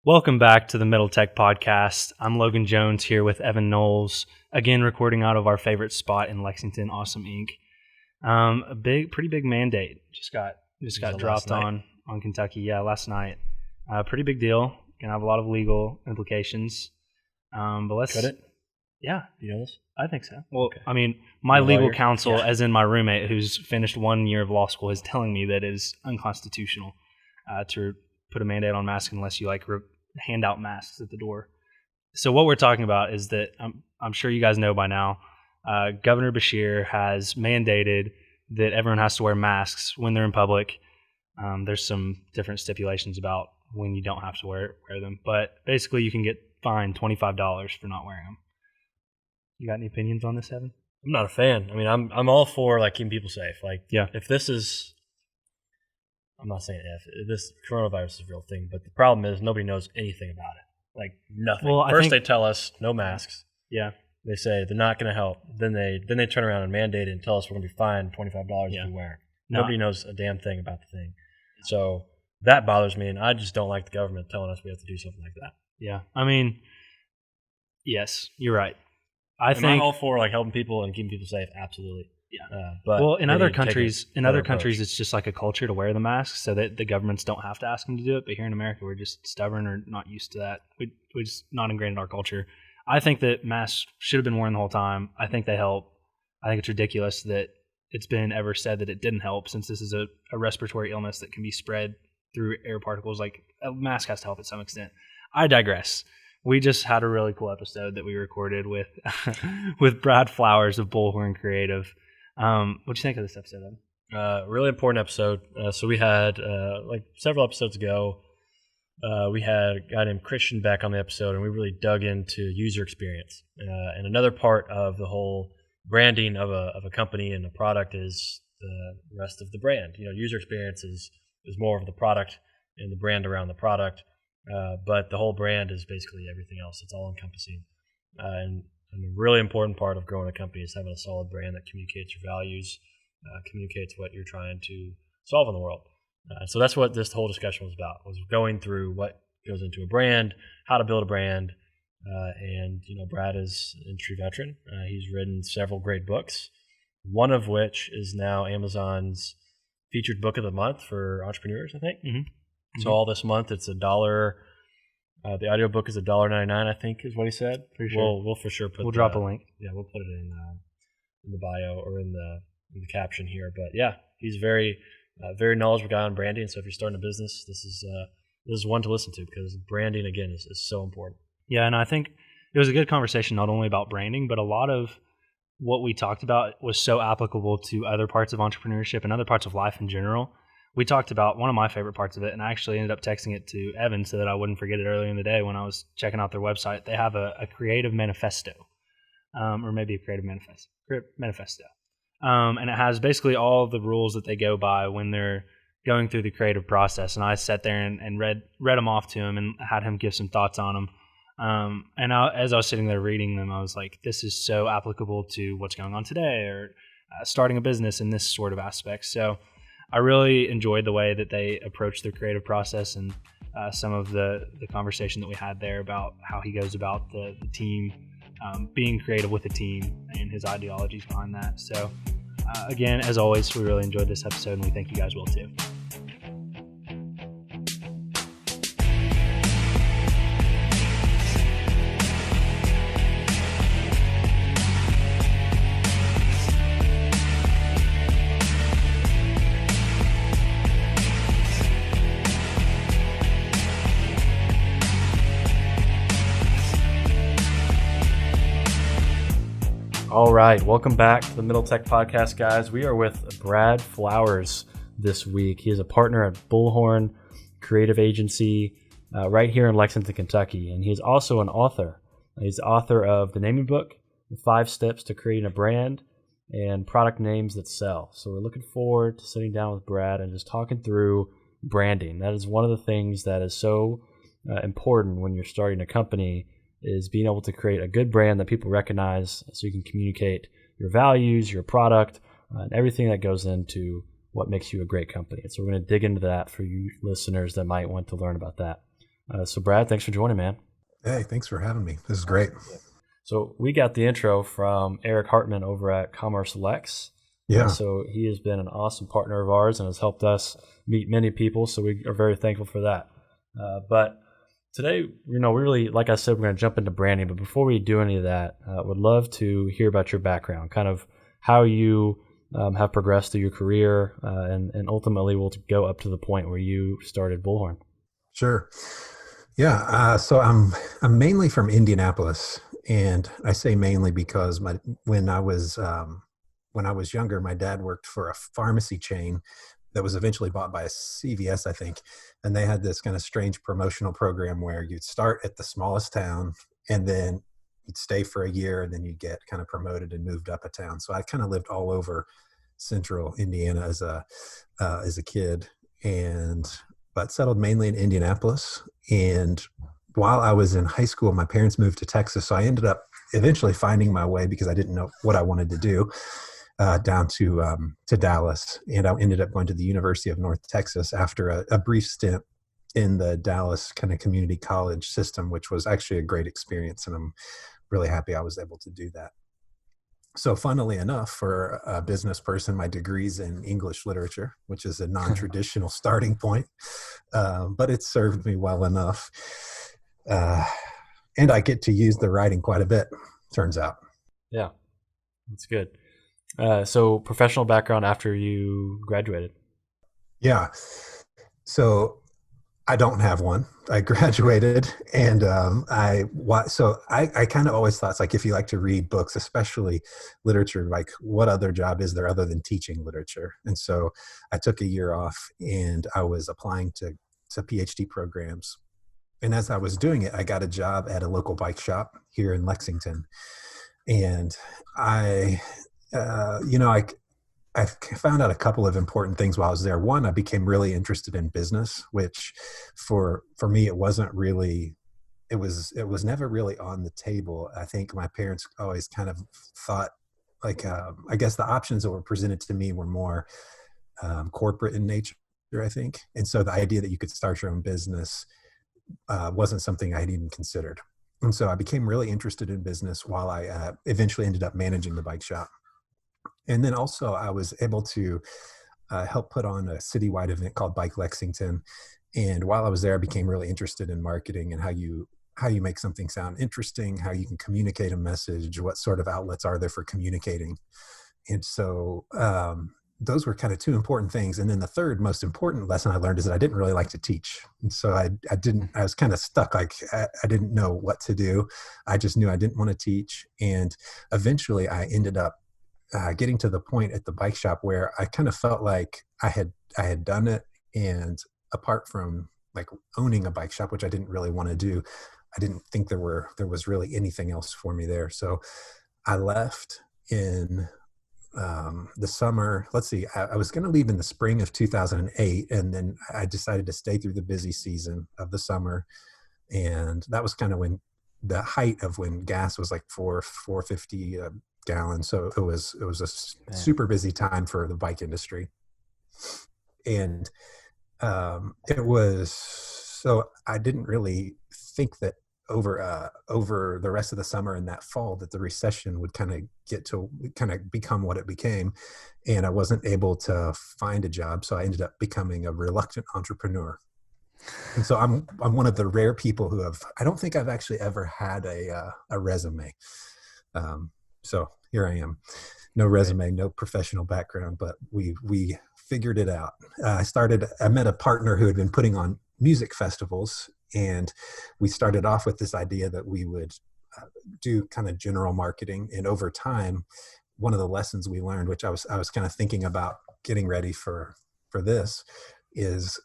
Welcome back to the Middle Tech Podcast. I'm Logan Jones here with Evan Knowles, again recording out of our favorite spot in Lexington, Awesome Inc. Pretty big mandate just got dropped on Kentucky. Last night. Pretty big deal. Gonna have a lot of legal implications. But let's. Could it? Yeah, You know this? I think so. Well, Okay. I mean, my Your legal lawyer? counsel, Yeah. as in my roommate, who's finished 1 year of law school, is telling me that it is unconstitutional to put a mandate on masks unless you hand out masks at the door. So what we're talking about is that I'm sure you guys know by now, Governor Beshear has mandated that everyone has to wear masks when they're in public. There's some different stipulations about when you don't have to wear them, but basically you can get fined $25 for not wearing them. You got any opinions on this, Evan? I'm not a fan. I mean, I'm all for keeping people safe. Yeah. If this is, I'm not saying if this coronavirus is a real thing, but the problem is nobody knows anything about it. Nothing. Well, I First think- they tell us no masks. Yeah. They say they're not going to help. Then they turn around and mandate it and tell us we're going to be fined $25 Yeah. if we wear it. No. Nobody knows a damn thing about the thing. So that bothers me, and I just don't like the government telling us we have to do something like that. Yeah. I mean, yes, you're right. I'm all for helping people and keeping people safe. Absolutely. Yeah. But Well, in they other need to take countries, another approach. it's just like a culture to wear the masks, so that the governments don't have to ask them to do it. But here in America, we're just stubborn or not used to that. We're just not ingrained in our culture. I think that masks should have been worn the whole time. I think they help. I think it's ridiculous that it's been ever said that it didn't help, since this is a respiratory illness that can be spread through air particles. Like, a mask has to help at some extent. I digress. We just had a really cool episode that we recorded with with Brad Flowers of Bullhorn Creative. What'd you think of this episode, Evan? Really important episode. So we had several episodes ago, we had a guy named Christian back on the episode, and we really dug into user experience. And another part of the whole branding of a company and a product is the rest of the brand. User experience is more of the product and the brand around the product, but the whole brand is basically everything else. It's all encompassing. And a really important part of growing a company is having a solid brand that communicates your values, communicates what you're trying to solve in the world. So that's what this whole discussion was about, was going through what goes into a brand, how to build a brand. And Brad is an industry veteran. He's written several great books, one of which is now Amazon's featured book of the month for entrepreneurs, I think. Mm-hmm. So all this month, it's $1. The audiobook is $1.99, I think, is what he said. Pretty sure. We'll for sure We'll drop a link. Yeah, we'll put it in the bio or in the caption here. But yeah, he's very knowledgeable guy on branding. So if you're starting a business, this is one to listen to, because branding again is so important. Yeah, and I think it was a good conversation, not only about branding, but a lot of what we talked about was so applicable to other parts of entrepreneurship and other parts of life in general. We talked about one of my favorite parts of it, and I actually ended up texting it to Evan so that I wouldn't forget it earlier in the day when I was checking out their website. They have a creative manifesto, or maybe a creative manifesto. And it has basically all the rules that they go by when they're going through the creative process. And I sat there and read them off to him and had him give some thoughts on them. As I was sitting there reading them, I was like, this is so applicable to what's going on today, or starting a business in this sort of aspect. So I really enjoyed the way that they approached their creative process, and some of the conversation that we had there about how he goes about the team, being creative with the team, and his ideologies behind that. So again, as always, we really enjoyed this episode, and we think you guys will too. All right, welcome back to the Middle Tech Podcast, guys. We are with Brad Flowers this week. He is a partner at Bullhorn Creative Agency right here in Lexington, Kentucky, and he's also an author. He's the author of the naming book, The 5 Steps to Creating a Brand, and Product Names That Sell. So we're looking forward to sitting down with Brad and just talking through branding. That is one of the things that is so important when you're starting a company, is being able to create a good brand that people recognize, so you can communicate your values, your product, and everything that goes into what makes you a great company. And so we're going to dig into that for you listeners that might want to learn about that. So Brad, thanks for joining, man. Hey, thanks for having me. This is great. So we got the intro from Eric Hartman over at Commerce Lex. Yeah. So he has been an awesome partner of ours and has helped us meet many people. So we are very thankful for that. But today, we really, like I said, we're going to jump into branding. But before we do any of that, would love to hear about your background, kind of how you have progressed through your career, and ultimately we'll go up to the point where you started Bullhorn. Sure. Yeah. So I'm mainly from Indianapolis, and I say mainly because when I was younger, my dad worked for a pharmacy chain that was eventually bought by a CVS, I think. And they had this kind of strange promotional program where you'd start at the smallest town and then you'd stay for a year and then you'd get kind of promoted and moved up a town. So I kind of lived all over central Indiana as a kid, but settled mainly in Indianapolis. And while I was in high school, my parents moved to Texas. So I ended up eventually finding my way, because I didn't know what I wanted to do, down to Dallas. And I ended up going to the University of North Texas after a brief stint in the Dallas kind of community college system, which was actually a great experience. And I'm really happy I was able to do that. So funnily enough, for a business person, my degree's in English literature, which is a non-traditional starting point, but it served me well enough. And I get to use the writing quite a bit, turns out. Yeah, that's good. So professional background after you graduated? Yeah. So I don't have one. I graduated, and I kind of always thought, it's like, if you like to read books, especially literature, like, what other job is there other than teaching literature? And so I took a year off, and I was applying to PhD programs. And as I was doing it, I got a job at a local bike shop here in Lexington. And I found out a couple of important things while I was there. One, I became really interested in business, which for me, it was never really on the table. I think my parents always kind of thought, like, I guess the options that were presented to me were more corporate in nature, I think. And so the idea that you could start your own business wasn't something I had even considered. And so I became really interested in business while I eventually ended up managing the bike shop. And then also I was able to help put on a citywide event called Bike Lexington. And while I was there, I became really interested in marketing and how you make something sound interesting, how you can communicate a message, what sort of outlets are there for communicating. And so those were kind of two important things. And then the third most important lesson I learned is that I didn't really like to teach. And so I was kind of stuck. Like, I didn't know what to do. I just knew I didn't want to teach. And eventually I ended up getting to the point at the bike shop where I kind of felt like I had done it. And apart from, like, owning a bike shop, which I didn't really want to do, I didn't think there was really anything else for me there. So I left in the summer. Let's see, I was going to leave in the spring of 2008. And then I decided to stay through the busy season of the summer. And that was kind of when the height of when gas was like $4.50 a gallon. So it was a super busy time for the bike industry. And so I didn't really think that over the rest of the summer and that fall that the recession would kind of become what it became. And I wasn't able to find a job. So I ended up becoming a reluctant entrepreneur. And so I'm one of the rare people I don't think I've actually ever had a resume. So here I am, no resume, no professional background, but we figured it out. I met a partner who had been putting on music festivals, and we started off with this idea that we would do kind of general marketing. And over time, one of the lessons we learned, which I was kind of thinking about getting ready for this, is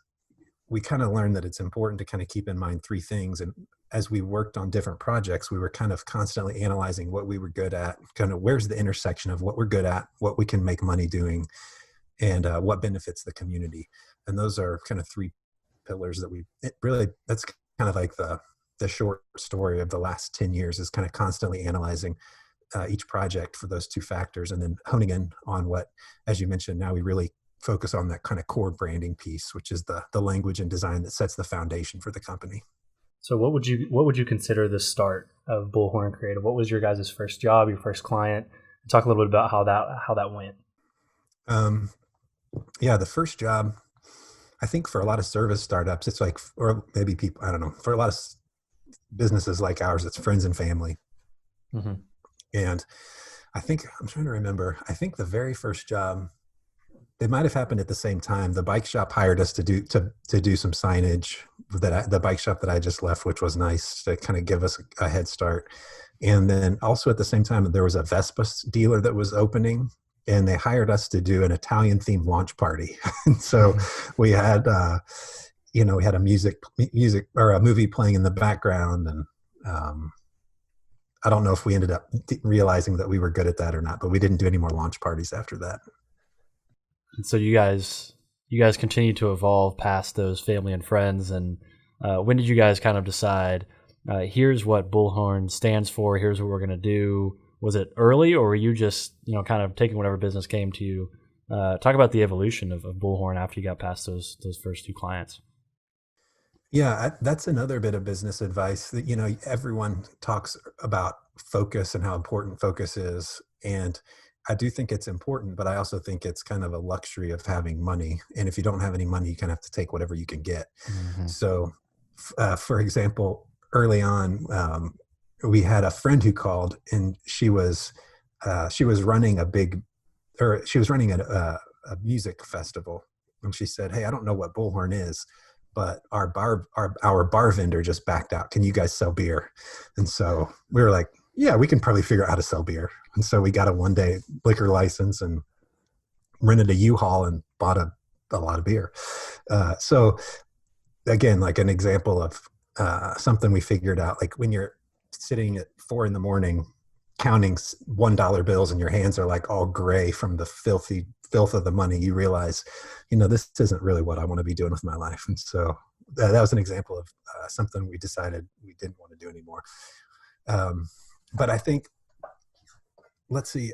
we kind of learned that it's important to kind of keep in mind three things. And as we worked on different projects, we were kind of constantly analyzing what we were good at, kind of where's the intersection of what we're good at, what we can make money doing, and what benefits the community. And those are kind of three pillars that's kind of like the short story of the last 10 years, is kind of constantly analyzing each project for those two factors, and then honing in on what, as you mentioned, now we really focus on that kind of core branding piece, which is the language and design that sets the foundation for the company. So what would you consider the start of Bullhorn Creative? What was your guys' first job, your first client? Talk a little bit about how that went. Yeah, the first job, I think for a lot of service startups, it's like, or maybe people, I don't know, for a lot of businesses like ours, it's friends and family. Mm-hmm. And I think, I'm trying to remember, I think the very first job, it might have happened at the same time. The bike shop hired us to do some signage, the bike shop that I just left, which was nice to kind of give us a head start. And then also at the same time, there was a Vespa dealer that was opening, and they hired us to do an Italian themed launch party. And so we had, we had a music or a movie playing in the background. And I don't know if we ended up realizing that we were good at that or not, but we didn't do any more launch parties after that. And so you guys continue to evolve past those family and friends. And when did you guys kind of decide, here's what Bullhorn stands for, here's what we're going to do? Was it early, or were you just, kind of taking whatever business came to you? Talk about the evolution of Bullhorn after you got past those first two clients. Yeah, that's another bit of business advice that, everyone talks about focus and how important focus is. And I do think it's important, but I also think it's kind of a luxury of having money. And if you don't have any money, you kind of have to take whatever you can get. Mm-hmm. So, for example, early on, we had a friend who called, and she was running a music festival. And she said, "Hey, I don't know what Bullhorn is, but our bar vendor just backed out. Can you guys sell beer?" And so we were like, "Yeah, we can probably figure out how to sell beer." And so we got a 1-day liquor license and rented a U-Haul and bought a lot of beer. So again, like an example of something we figured out, like when you're sitting at 4 a.m. counting $1 bills and your hands are like all gray from the filth of the money, you realize, this isn't really what I want to be doing with my life. And so that was an example of something we decided we didn't want to do anymore. But I think, let's see,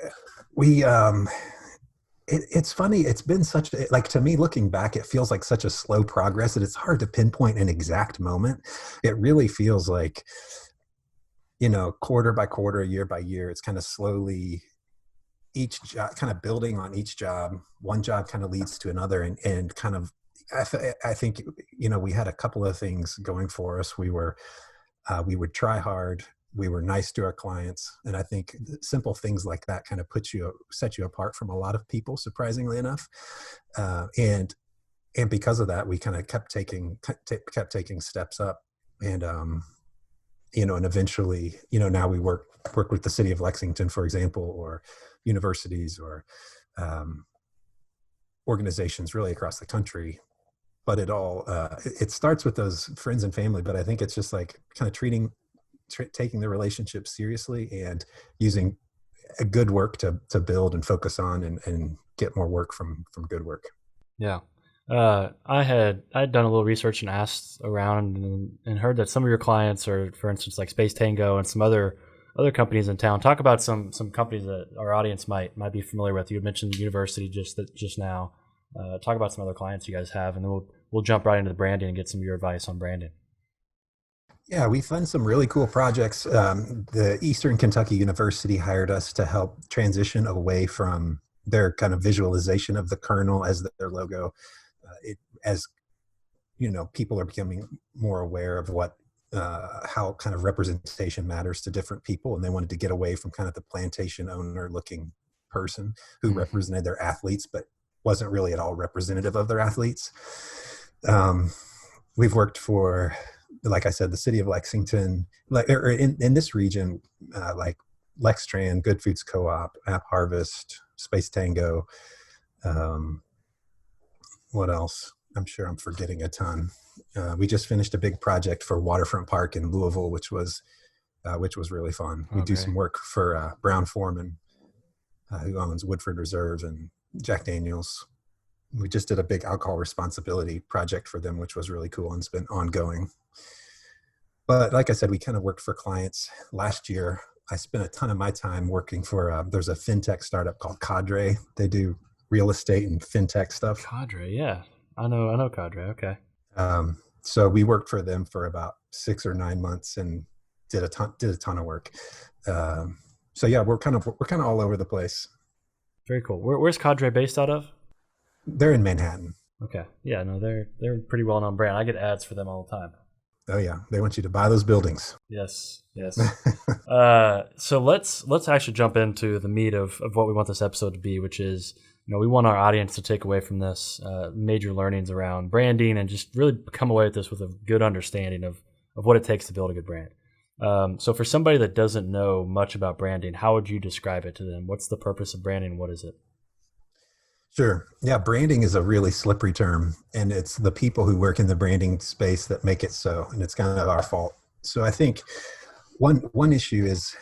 it's funny. It's been to me, looking back, it feels like such a slow progress that it's hard to pinpoint an exact moment. It really feels like, quarter by quarter, year by year, it's kind of slowly, each job kind of building on each job. One job kind of leads to another, and kind of, I think, we had a couple of things going for us. We would try hard. We were nice to our clients. And I think simple things like that kind of set you apart from a lot of people, surprisingly enough. And because of that, we kind of kept taking steps up, and, and eventually, now we work with the city of Lexington, for example, or universities, or organizations really across the country. But it starts with those friends and family. But I think it's just like kind of taking the relationship seriously and using a good work to build and focus on and get more work from good work. Yeah. I'd done a little research and asked around and heard that some of your clients are, for instance, like Space Tango and some other companies in town. Talk about some companies that our audience might be familiar with. You had mentioned the university just now. Talk about some other clients you guys have, and then we'll jump right into the branding and get some of your advice on branding. Yeah, we've done some really cool projects. The Eastern Kentucky University hired us to help transition away from their kind of visualization of the kernel as their logo. As people are becoming more aware of how kind of representation matters to different people, and they wanted to get away from kind of the plantation owner looking person who represented their athletes, but wasn't really at all representative of their athletes. We've worked for, like I said, the city of Lexington, or in this region, like Lextran, Good Foods Co-op, App Harvest, Space Tango. What else? I'm sure I'm forgetting a ton. We just finished a big project for Waterfront Park in Louisville, which was really fun. We do some work for Brown Foreman, who owns Woodford Reserve and Jack Daniels. We just did a big alcohol responsibility project for them, which was really cool and it's been ongoing. But like I said, we kind of worked for clients. Last year, I spent a ton of my time working for, there's a fintech startup called Cadre. They do real estate and fintech stuff. Cadre, yeah. I know Cadre, okay. So we worked for them for about 6 or 9 months and did a ton of work. So yeah, we're kind of all over the place. Very cool. Where's Cadre based out of? They're in Manhattan. Okay. Yeah, no, they're a pretty well known brand. I get ads for them all the time. Oh yeah, they want you to buy those buildings. Yes. So let's actually jump into the meat of what we want this episode to be, which is, we want our audience to take away from this major learnings around branding and just really come away with this with a good understanding of what it takes to build a good brand. So for somebody that doesn't know much about branding, how would you describe it to them? What's the purpose of branding? What is it? Sure. Yeah, branding is a really slippery term, and it's the people who work in the branding space that make it so, and it's kind of our fault. So I think one issue is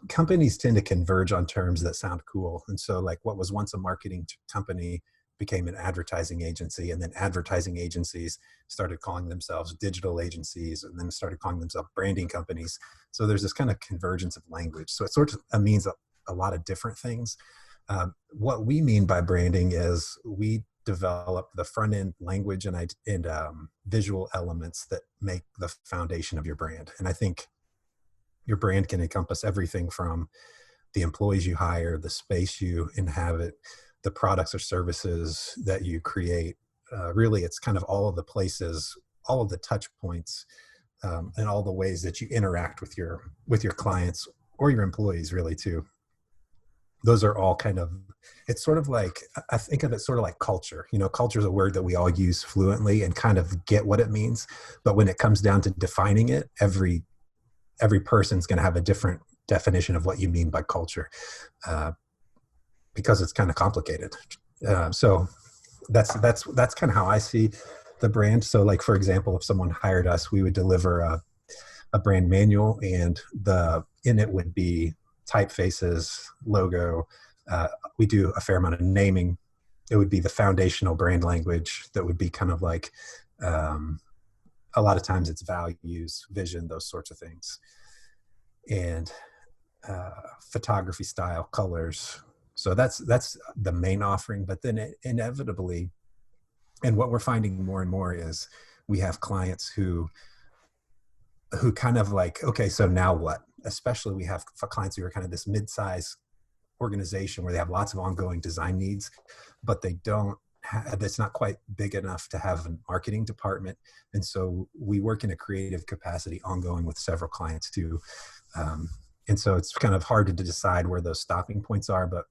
companies tend to converge on terms that sound cool. And so like what was once a marketing company became an advertising agency, and then advertising agencies started calling themselves digital agencies, and then started calling themselves branding companies. So there's this kind of convergence of language. So it sort of means a lot of different things. What we mean by branding is we develop the front end language and visual elements that make the foundation of your brand. And I think your brand can encompass everything from the employees you hire, the space you inhabit, the products or services that you create. Really, it's kind of all of the places, all of the touch points, and all the ways that you interact with your clients or your employees, really too. Those are all kind of, it's sort of like, I think of it sort of like culture. Culture is a word that we all use fluently and kind of get what it means. But when it comes down to defining it, every person's going to have a different definition of what you mean by culture, because it's kind of complicated. So that's kind of how I see the brand. So like, for example, if someone hired us, we would deliver a brand manual, and in it would be typefaces, logo. We do a fair amount of naming. It would be the foundational brand language that would be kind of like, a lot of times it's values, vision, those sorts of things. And photography style, colors. So that's the main offering. But then inevitably, and what we're finding more and more is we have clients who kind of like, okay, so now what? Especially we have clients who are kind of this mid-size organization where they have lots of ongoing design needs, but they don't have, it's not quite big enough to have a marketing department. And so we work in a creative capacity ongoing with several clients too. And so it's kind of hard to decide where those stopping points are, but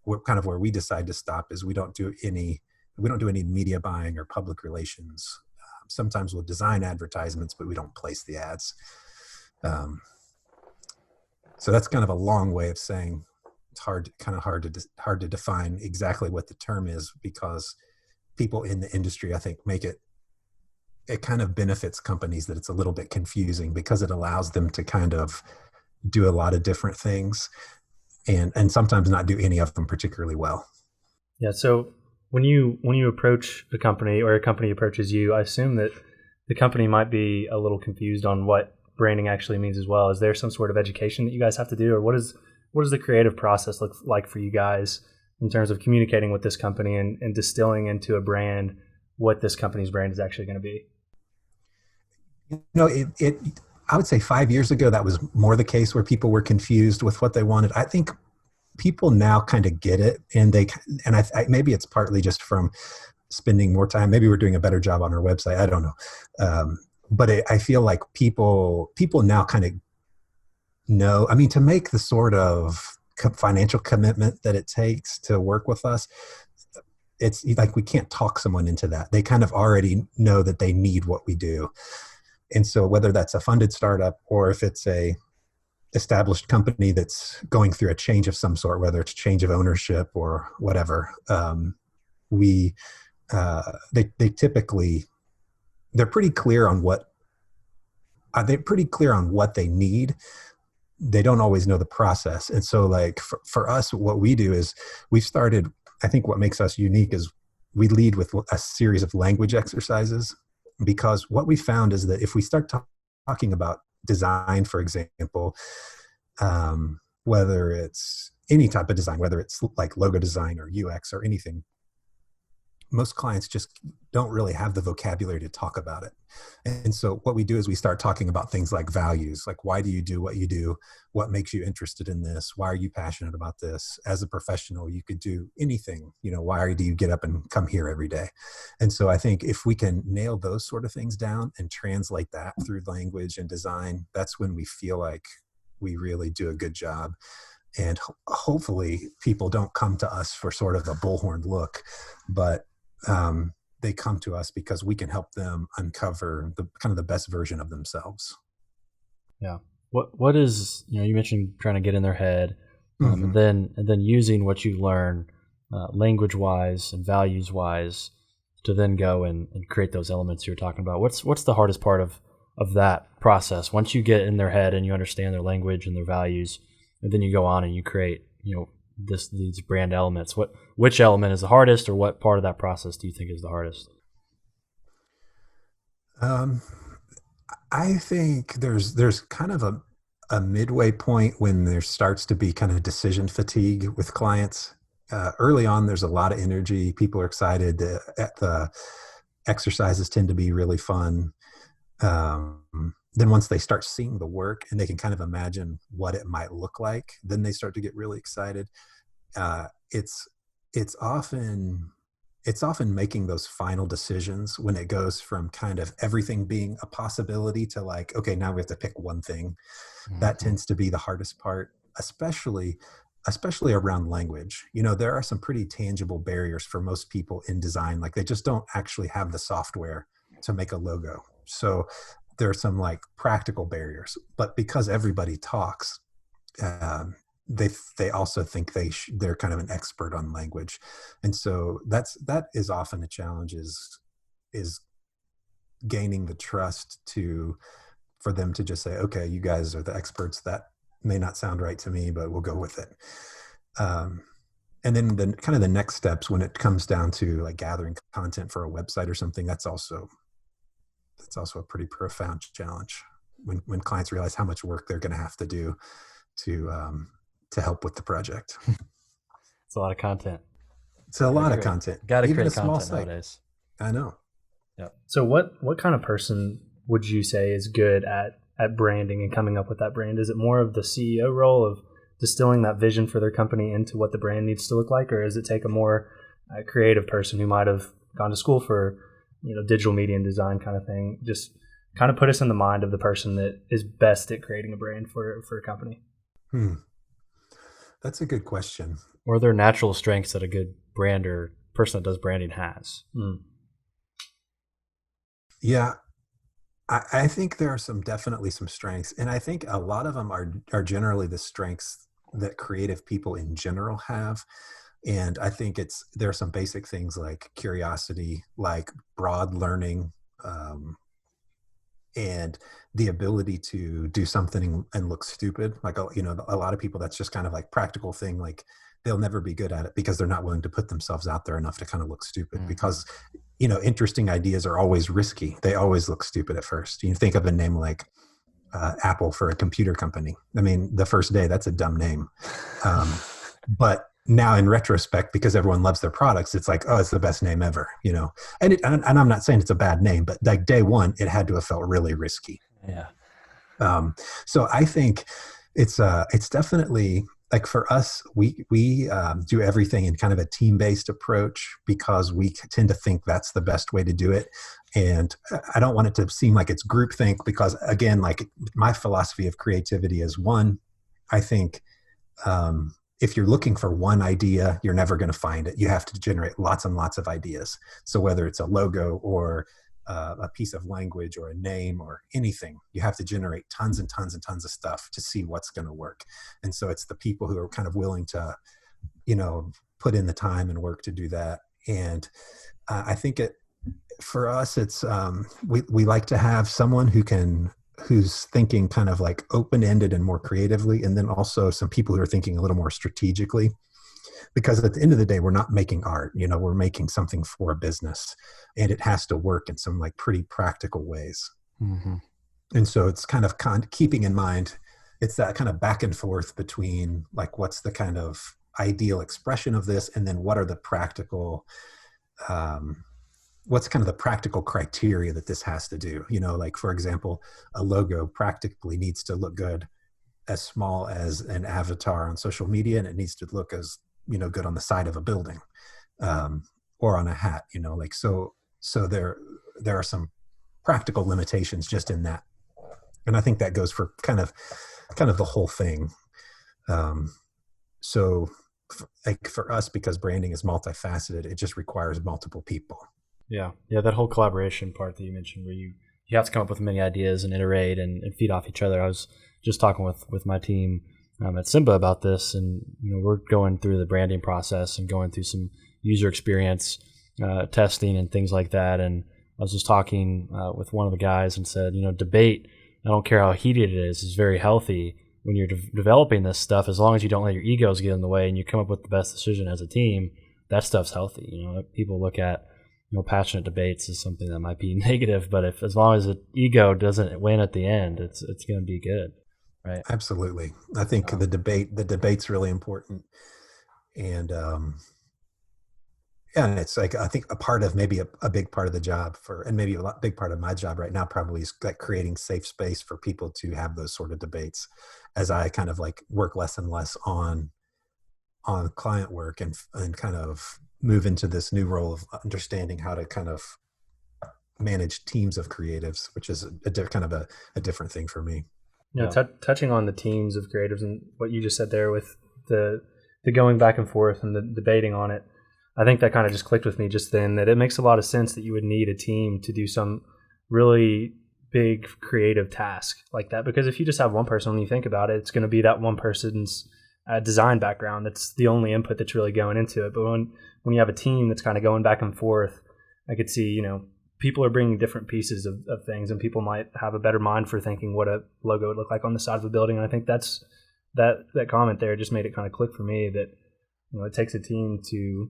where we decide to stop is we don't do any media buying or public relations. Sometimes we'll design advertisements, but we don't place the ads. So that's kind of a long way of saying it's hard to define exactly what the term is, because people in the industry, I think, make it kind of benefits companies that it's a little bit confusing, because it allows them to kind of do a lot of different things and sometimes not do any of them particularly well. Yeah. So when you approach a company or a company approaches you, I assume that the company might be a little confused on what branding actually means as well. Is there some sort of education that you guys have to do, or what does the creative process look like for you guys in terms of communicating with this company and distilling into a brand what this company's brand is actually going to be? I would say 5 years ago, that was more the case, where people were confused with what they wanted. I think people now kind of get it, and I maybe it's partly just from spending more time. Maybe we're doing a better job on our website. I don't know. But I feel like people now kind of know, I mean, to make the sort of financial commitment that it takes to work with us, it's like we can't talk someone into that. They kind of already know that they need what we do. And so whether that's a funded startup or if it's a established company that's going through a change of some sort, whether it's change of ownership or whatever, they typically, they're pretty clear on what they need. They don't always know the process. And so like for us, what we do is we've started, I think what makes us unique is we lead with a series of language exercises, because what we found is that if we start talking about design, for example, whether it's any type of design, whether it's like logo design or UX or anything, most clients just don't really have the vocabulary to talk about it. And so what we do is we start talking about things like values, like why do you do what you do? What makes you interested in this? Why are you passionate about this? As a professional, you could do anything, why do you get up and come here every day? And so I think if we can nail those sort of things down and translate that through language and design, that's when we feel like we really do a good job. And hopefully people don't come to us for sort of a bullhorn look, but they come to us because we can help them uncover the kind of the best version of themselves. Yeah. What is, you mentioned trying to get in their head, Mm-hmm. and then using what you learn language wise and values wise to then go and create those elements you're talking about. What's the hardest part of that process? Once you get in their head and you understand their language and their values, and then you go on and you create, these brand elements. Which element is the hardest, or what part of that process do you think is the hardest? I think there's kind of a midway point when there starts to be kind of decision fatigue with clients. Early on, there's a lot of energy. People are excited. The exercises tend to be really fun. Then once they start seeing the work and they can kind of imagine what it might look like, then they start to get really excited. It's often making those final decisions when it goes from kind of everything being a possibility to like, okay, now we have to pick one thing. Mm-hmm. That tends to be the hardest part, especially around language. There are some pretty tangible barriers for most people in design. Like they just don't actually have the software to make a logo. So there are some like practical barriers, but because everybody talks, they also think they're kind of an expert on language. And so that is often a challenge, is gaining the trust for them to just say, okay, you guys are the experts. That may not sound right to me, but we'll go with it. And then kind of the next steps when it comes down to like gathering content for a website or something, that's also a pretty profound challenge when clients realize how much work they're going to have to do to help with the project. It's a lot of content. It's a lot of content. Got to Even create a small content site nowadays. I know. Yeah. So what kind of person would you say is good at branding and coming up with that brand? Is it more of the CEO role of distilling that vision for their company into what the brand needs to look like, or does it take a more creative person who might have gone to school for digital media and design kind of thing? Just kind of put us in the mind of the person that is best at creating a brand for a company. That's a good question. Or their natural strengths that a good brand or person that does branding has. Yeah, I think there are definitely some strengths, and I think a lot of them are generally the strengths that creative people in general have. And I think there are some basic things like curiosity, like broad learning, and the ability to do something and look stupid. Like, a lot of people, that's just kind of like practical thing. Like they'll never be good at it because they're not willing to put themselves out there enough to kind of look stupid. Mm-hmm. Because, interesting ideas are always risky. They always look stupid at first. You think of a name like Apple for a computer company. I mean, the first day, that's a dumb name. But now in retrospect, because everyone loves their products, it's like, oh, it's the best name ever, and I'm not saying it's a bad name, but like day one, it had to have felt really risky. Yeah. So I think it's definitely like for us, we do everything in kind of a team-based approach because we tend to think that's the best way to do it. And I don't want it to seem like it's groupthink because, again, like my philosophy of creativity is one, I think if you're looking for one idea, you're never going to find it. You have to generate lots and lots of ideas. So whether it's a logo or a piece of language or a name or anything, you have to generate tons and tons and tons of stuff to see what's going to work. And so it's the people who are kind of willing to, put in the time and work to do that. And I think for us, it's we like to have someone who's thinking kind of like open-ended and more creatively, and then also some people who are thinking a little more strategically. Because at the end of the day, we're not making art, we're making something for a business, and it has to work in some like pretty practical ways. Mm-hmm. And so it's kind of keeping in mind, it's that kind of back and forth between like, what's the kind of ideal expression of this, and then what are the practical what's kind of the practical criteria that this has to do. Like, for example, a logo practically needs to look good as small as an avatar on social media, and it needs to look as good on the side of a building, or on a hat. Like, so there are some practical limitations just in that, and I think that goes for kind of the whole thing. So like for us, because branding is multifaceted, it just requires multiple people. Yeah, that whole collaboration part that you mentioned, where you have to come up with many ideas and iterate and feed off each other. I was just talking with my team at Simba about this, and we're going through the branding process and going through some user experience testing and things like that. And I was just talking with one of the guys and said, debate, I don't care how heated it is very healthy when you're developing this stuff, as long as you don't let your egos get in the way and you come up with the best decision as a team. That stuff's healthy. People look at passionate debates as something that might be negative, but as long as the ego doesn't win at the end, it's going to be good, right? Absolutely. I think the debate's really important, and and it's like, I think a part of, maybe a big part of the job and maybe big part of my job right now probably is like creating safe space for people to have those sort of debates, as I kind of like work less and less on client work and kind of move into this new role of understanding how to kind of manage teams of creatives, which is kind of a different thing for me. Yeah. Touching on the teams of creatives and what you just said there with the going back and forth and the debating on it, I think that kind of just clicked with me just then, that it makes a lot of sense that you would need a team to do some really big creative task like that. Because if you just have one person, when you think about it, it's going to be that one person's design background. That's the only input that's really going into it. But when you have a team that's kind of going back and forth, I could see, people are bringing different pieces of things, and people might have a better mind for thinking what a logo would look like on the side of a building. And I think that's that comment there just made it kind of click for me that, it takes a team to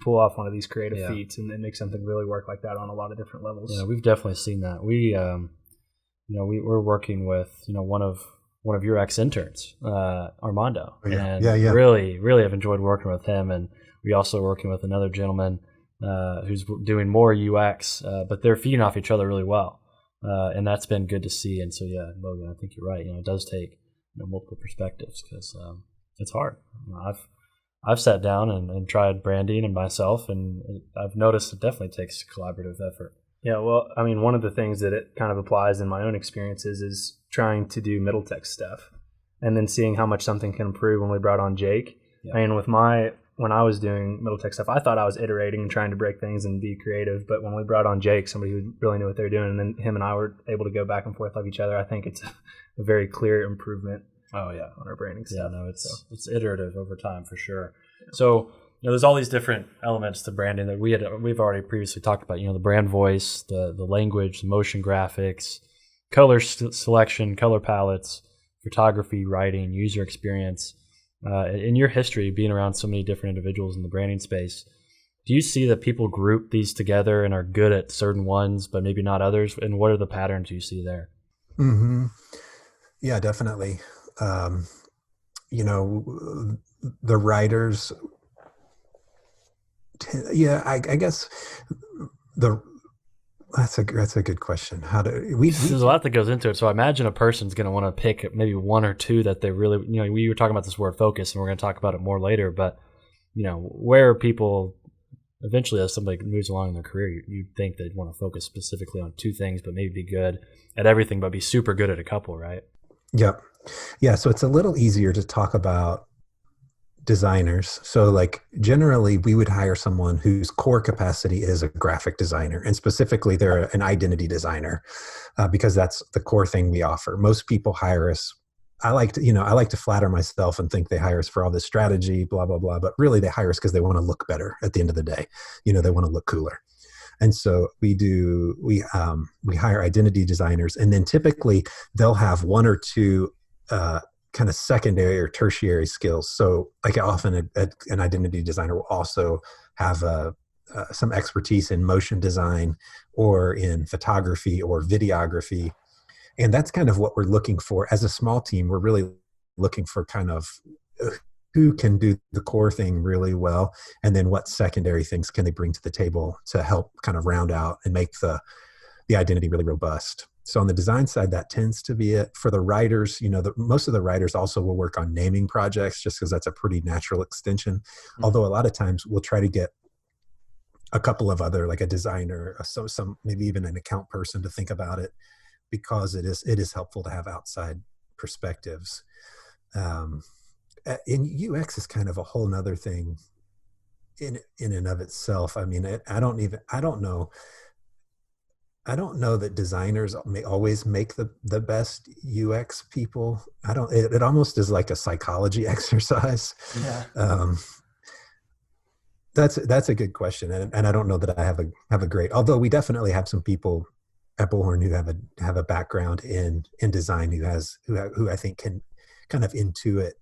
pull off one of these creative feats and make something really work like that on a lot of different levels. Yeah, we've definitely seen that. We're working with, one of your ex-interns, Armando. And really, really have enjoyed working with him. And we also are working with another gentleman who's doing more UX, but they're feeding off each other really well. And that's been good to see. And so, yeah, Logan, I think you're right. It does take multiple perspectives, because it's hard. I've sat down and tried branding and myself, and I've noticed it definitely takes collaborative effort. Yeah, well, I mean, one of the things that it kind of applies in my own experiences is trying to do middle text stuff, and then seeing how much something can improve. When we brought on Jake, and when I was doing middle text stuff, I thought I was iterating and trying to break things and be creative. But when we brought on Jake, somebody who really knew what they were doing, and then him and I were able to go back and forth like each other, I think it's a very clear improvement. Oh yeah, on our branding stuff. Yeah, no, it's iterative over time for sure. So there's all these different elements to branding that we've already previously talked about. The brand voice, the language, the motion graphics, color selection, color palettes, photography, writing, user experience. In your history, being around so many different individuals in the branding space, do you see that people group these together and are good at certain ones, but maybe not others? And what are the patterns you see there? Mm-hmm. Yeah, definitely. The writers, I guess that's a good question. How do there's a lot that goes into it. So I imagine a person's going to want to pick maybe one or two that they really, we were talking about this word focus, and we're going to talk about it more later, but where people eventually, as somebody moves along in their career, you'd think they'd want to focus specifically on two things, but maybe be good at everything, but be super good at a couple, right? Yep. Yeah. So it's a little easier to talk about designers. So like generally we would hire someone whose core capacity is a graphic designer, and specifically they're an identity designer, because that's the core thing we offer. Most people hire us. I like to flatter myself and think they hire us for all this strategy, blah, blah, blah. But really they hire us because they want to look better at the end of the day. They want to look cooler. And so we hire identity designers, and then typically they'll have one or two kind of secondary or tertiary skills. So like often an identity designer will also have some expertise in motion design or in photography or videography. And that's kind of what we're looking for as a small team. We're really looking for kind of who can do the core thing really well, and then what secondary things can they bring to the table to help kind of round out and make the identity really robust. So on the design side, that tends to be it. For the writers, most of the writers also will work on naming projects just because that's a pretty natural extension. Mm-hmm. Although a lot of times we'll try to get a couple of other, like a designer, so some, maybe even an account person to think about it, because it is helpful to have outside perspectives. And UX is kind of a whole nother thing in and of itself. I mean, I don't know that designers may always make the best UX people. It almost is like a psychology exercise. Yeah. That's a good question. And I don't know that I have a great, although we definitely have some people at Bullhorn who have a background in design who I think can kind of intuit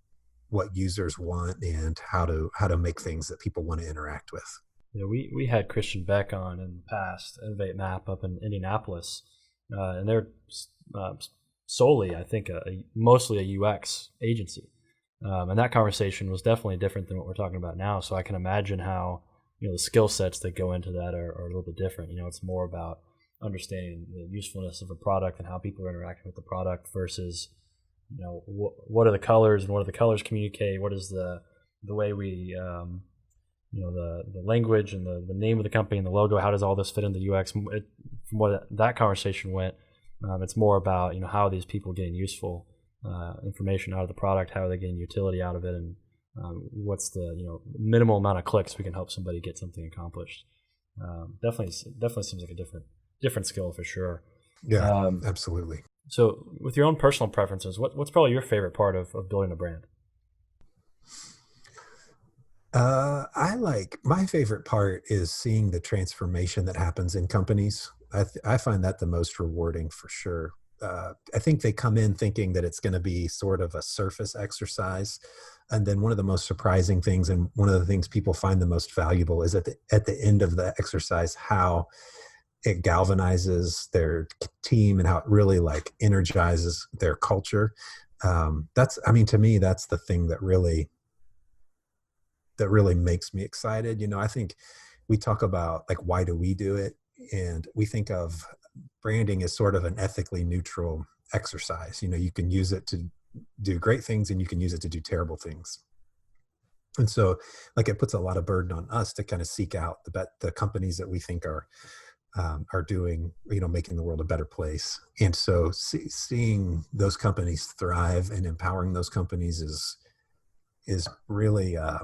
what users want and how to make things that people want to interact with. Yeah, we had Christian Beck on in the past, Innovate Map up in Indianapolis, and they're solely, I think, mostly a UX agency. And that conversation was definitely different than what we're talking about now. So I can imagine how, the skill sets that go into that are a little bit different. It's more about understanding the usefulness of a product and how people are interacting with the product versus, what are the colors and what do the colors communicate? What is the way we, the language and the name of the company and the logo, how does all this fit into UX? From what that conversation went, it's more about, how are these people getting useful information out of the product, how are they getting utility out of it, and what's the minimal amount of clicks we can help somebody get something accomplished. Definitely seems like a different skill for sure. Yeah, absolutely. So with your own personal preferences, what's probably your favorite part of building a brand? My favorite part is seeing the transformation that happens in companies. I find that the most rewarding for sure. I think they come in thinking that it's going to be sort of a surface exercise. And then one of the most surprising things, and one of the things people find the most valuable, is at the end of the exercise, how it galvanizes their team and how it really energizes their culture. To me, that's the thing that really makes me excited. I think we talk about why do we do it? And we think of branding as sort of an ethically neutral exercise. You can use it to do great things and you can use it to do terrible things. And so it puts a lot of burden on us to kind of seek out the companies that we think are doing, making the world a better place. And so seeing those companies thrive and empowering those companies is really, I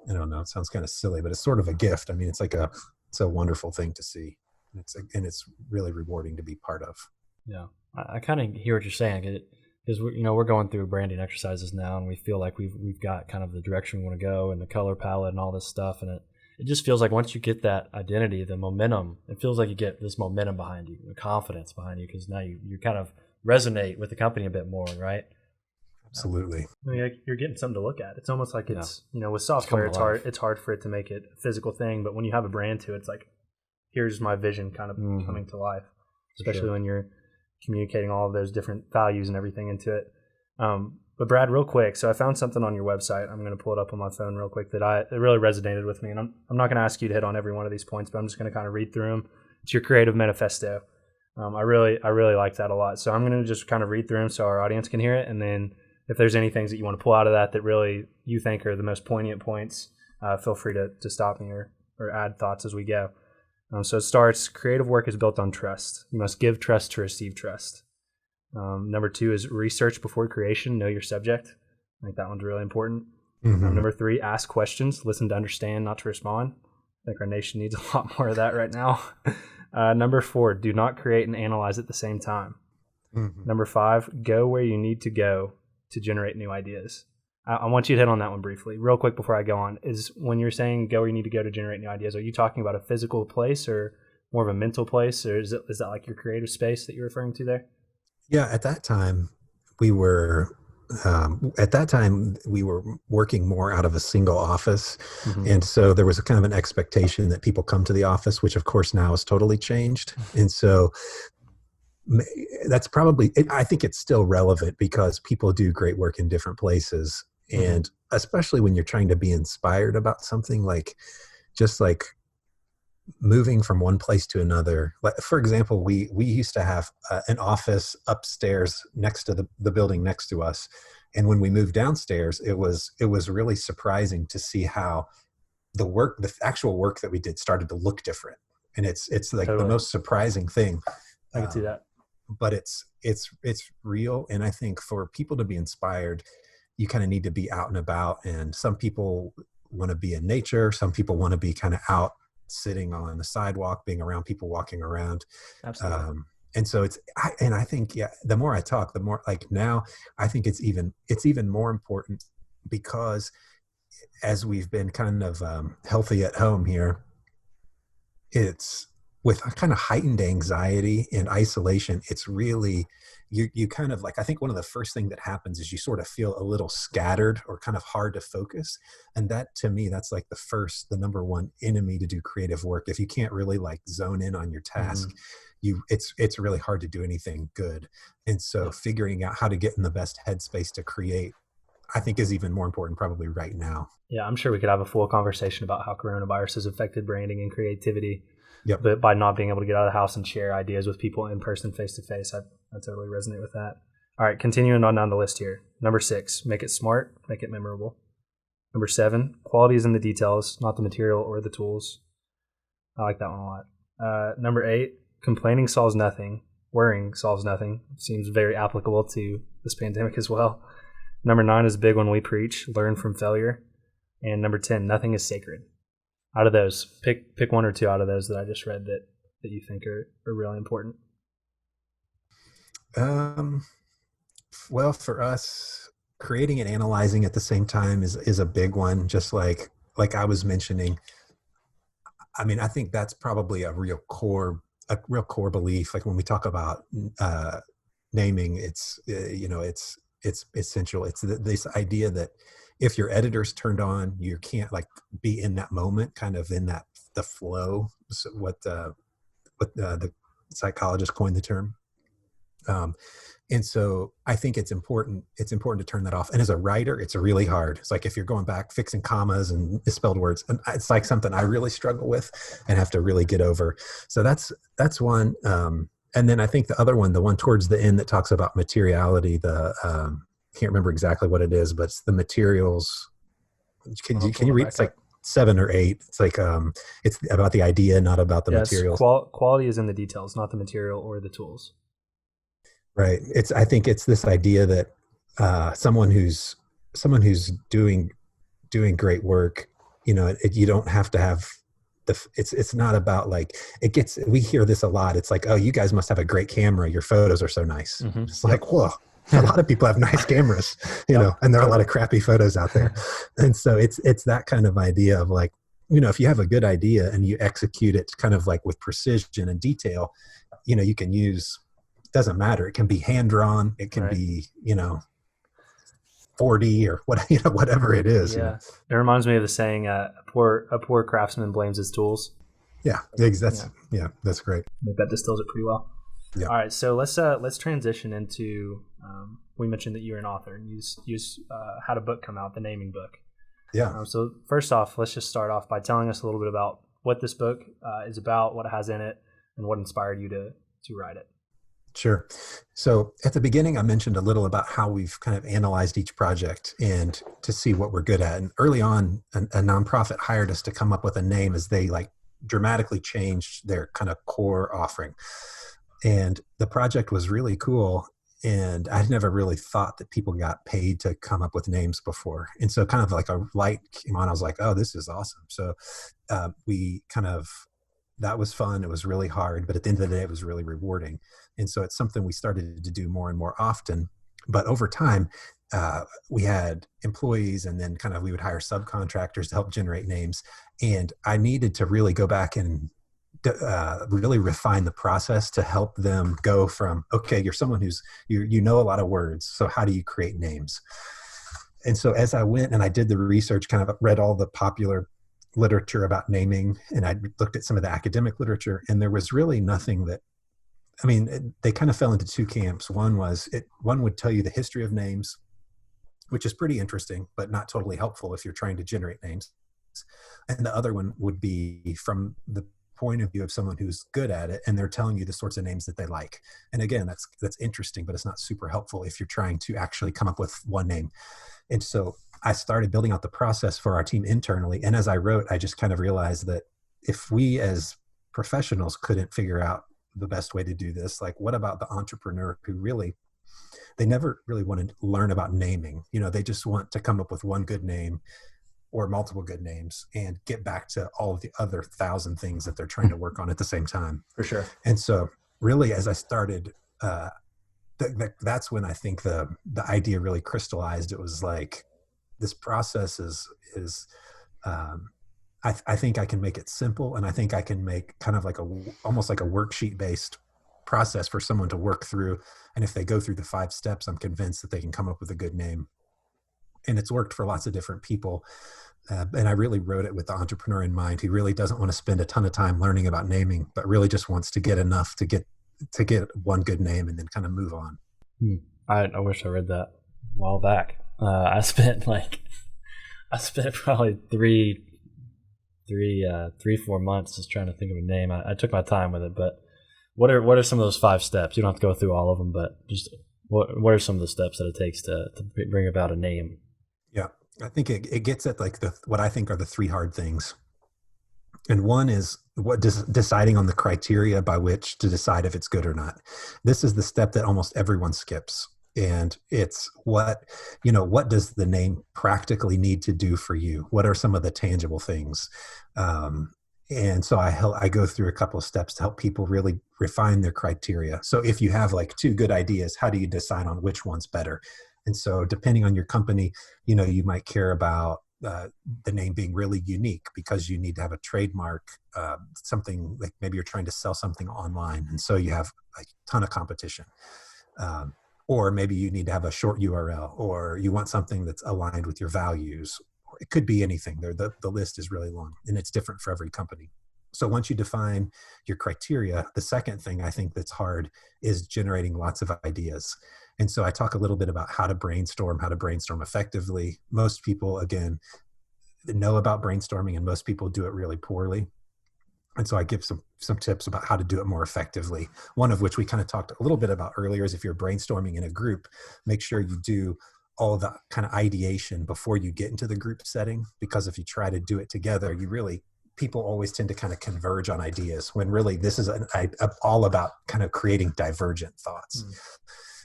don't know, it sounds kind of silly, but it's sort of a gift. I mean, it's a wonderful thing to see. It's really rewarding to be part of. Yeah, I kind of hear what you're saying, because we're going through branding exercises now, and we feel like we've got kind of the direction we want to go and the color palette and all this stuff, and it just feels like once you get that identity, the momentum, it feels like you get this momentum behind you, the confidence behind you, because now you kind of resonate with the company a bit more, right? Absolutely. You're getting something to look at. It's almost like it's with software, it's hard for it to make it a physical thing, but when you have a brand to it, it's like, here's my vision kind of coming to life, especially when you're communicating all of those different values and everything into it. But Brad, real quick, so I found something on your website. I'm going to pull it up on my phone real quick it really resonated with me. And I'm not going to ask you to hit on every one of these points, but I'm just going to kind of read through them. It's your creative manifesto. I really like that a lot. So I'm going to just kind of read through them so our audience can hear it. And then if there's any things that you want to pull out of that really you think are the most poignant points, feel free to stop me or add thoughts as we go. So it starts, creative work is built on trust. You must give trust to receive trust. Number 2 is research before creation, know your subject. I think that one's really important. Mm-hmm. Number 3, ask questions, listen to understand, not to respond. I think our nation needs a lot more of that right now. Number 4, do not create and analyze at the same time. Mm-hmm. Number 5, go where you need to go to generate new ideas. I want you to hit on that one briefly, real quick before I go on. Is when you're saying go where you need to go to generate new ideas, are you talking about a physical place or more of a mental place, or is that like your creative space that you're referring to there? Yeah, at that time we were working more out of a single office. Mm-hmm. And so there was a kind of an expectation that people come to the office, which of course now has totally changed. And so that's probably, I think it's still relevant because people do great work in different places. And especially when you're trying to be inspired about something, like just like moving from one place to another. Like, for example, we used to have an office upstairs next to the building next to us. And when we moved downstairs, it was really surprising to see how the actual work that we did started to look different. And it's like the Totally. most surprising thing. I can see that. But it's real. And I think for people to be inspired, you kind of need to be out and about. And some people want to be in nature. Some people want to be kind of out sitting on the sidewalk, being around people walking around. Absolutely. And so I think, yeah, the more I talk, the more, like, now I think it's even more important, because as we've been kind of healthy at home here, it's with a kind of heightened anxiety and isolation. It's really, you kind of like, I think one of the first thing that happens is you sort of feel a little scattered or kind of hard to focus. And that, to me, that's like the number one enemy to do creative work. If you can't really like zone in on your task, it's really hard to do anything good. And so figuring out how to get in the best headspace to create, I think, is even more important probably right now. Yeah, I'm sure we could have a full conversation about how coronavirus has affected branding and creativity. Yep. But by not being able to get out of the house and share ideas with people in person, face to face, I totally resonate with that. All right, continuing on down the list here. Number 6, make it smart, make it memorable. Number 7, quality is in the details, not the material or the tools. I like that one a lot. Number 8, complaining solves nothing. Worrying solves nothing. Seems very applicable to this pandemic as well. Number 9 is a big one we preach, learn from failure. And number 10, nothing is sacred. Out of those, pick one or two out of those that I just read that you think are really important. Well, for us, creating and analyzing at the same time is a big one. Just like I was mentioning, I mean, I think that's probably a real core belief. Like when we talk about naming, it's essential. It's this idea that if your editor's turned on, you can't like be in that moment, kind of in the flow. So what the psychologist coined the term. And so I think it's important to turn that off. And as a writer, it's really hard. It's like if you're going back, fixing commas and misspelled words, and it's like something I really struggle with and have to really get over. So that's one. And then I think the other one, the one towards the end that talks about materiality, can't remember exactly what it is, but it's the materials. Can you read? It's like 7 or 8. It's like it's about the idea, not about the materials. Quality is in the details, not the material or the tools. Right. I think it's this idea that someone who's doing great work, you don't have to have it's not about like, we hear this a lot. It's like, oh, you guys must have a great camera. Your photos are so nice. Mm-hmm. It's like, whoa, a lot of people have nice cameras, and there are a lot of crappy photos out there. And so it's that kind of idea of like, if you have a good idea and you execute it kind of like with precision and detail, you can use, doesn't matter. It can be hand drawn. It can be, 40 or whatever it is. Yeah. It reminds me of the saying, a poor craftsman blames his tools. Yeah. That's great. I think that distills it pretty well. Yeah. All right. So let's transition into, we mentioned that you're an author and you had a book come out, the naming book. Yeah. So first off, let's just start off by telling us a little bit about what this book is about, what it has in it, and what inspired you to write it. Sure. So at the beginning, I mentioned a little about how we've kind of analyzed each project and to see what we're good at. And early on, a nonprofit hired us to come up with a name as they like dramatically changed their kind of core offering. And the project was really cool. And I'd never really thought that people got paid to come up with names before. And so kind of like a light came on. I was like, oh, this is awesome. So that was fun. It was really hard, but at the end of the day, it was really rewarding. And so it's something we started to do more and more often. But over time, we had employees, and then kind of we would hire subcontractors to help generate names. And I needed to really go back and really refine the process to help them go from, okay, you're someone who's, you know a lot of words. So how do you create names? And so as I went and I did the research, kind of read all the popular literature about naming, and I looked at some of the academic literature, and there was really nothing that, they kind of fell into two camps. One would tell you the history of names, which is pretty interesting, but not totally helpful if you're trying to generate names. And the other one would be from the point of view of someone who's good at it, and they're telling you the sorts of names that they like. And again, that's interesting, but it's not super helpful if you're trying to actually come up with one name. And so I started building out the process for our team internally. And as I wrote, I just kind of realized that if we as professionals couldn't figure out the best way to do this, like what about the entrepreneur who really, they never really want to learn about naming. They just want to come up with one good name or multiple good names and get back to all of the other 1,000 things that they're trying to work on at the same time. For sure. And so really, as I started, that's when I think the idea really crystallized. It was like, this process is I think I can make it simple, and I think I can make kind of like almost like a worksheet based process for someone to work through. And if they go through the 5 steps, I'm convinced that they can come up with a good name. And it's worked for lots of different people. And I really wrote it with the entrepreneur in mind. He really doesn't want to spend a ton of time learning about naming, but really just wants to get enough to get one good name and then kind of move on. I wish I read that a while back. I spent probably 4 months just trying to think of a name. I took my time with it, but what are some of those 5 steps? You don't have to go through all of them, but just what are some of the steps that it takes to bring about a name? Yeah, I think it gets at like what I think are the 3 hard things. And one is deciding on the criteria by which to decide if it's good or not. This is the step that almost everyone skips. And it's what does the name practically need to do for you? What are some of the tangible things? And so I go through a couple of steps to help people really refine their criteria. So if you have like 2 good ideas, how do you decide on which one's better? And so depending on your company, you might care about the name being really unique because you need to have a trademark, something like maybe you're trying to sell something online. And so you have a ton of competition. Or maybe you need to have a short URL, or you want something that's aligned with your values. It could be anything. The list is really long, and it's different for every company. So once you define your criteria, the second thing I think that's hard is generating lots of ideas. And so I talk a little bit about how to brainstorm effectively. Most people, again, know about brainstorming, and most people do it really poorly. And so I give some tips about how to do it more effectively. One of which we kind of talked a little bit about earlier is if you're brainstorming in a group, make sure you do all of the kind of ideation before you get into the group setting, because if you try to do it together, people always tend to kind of converge on ideas when really this is all about kind of creating divergent thoughts.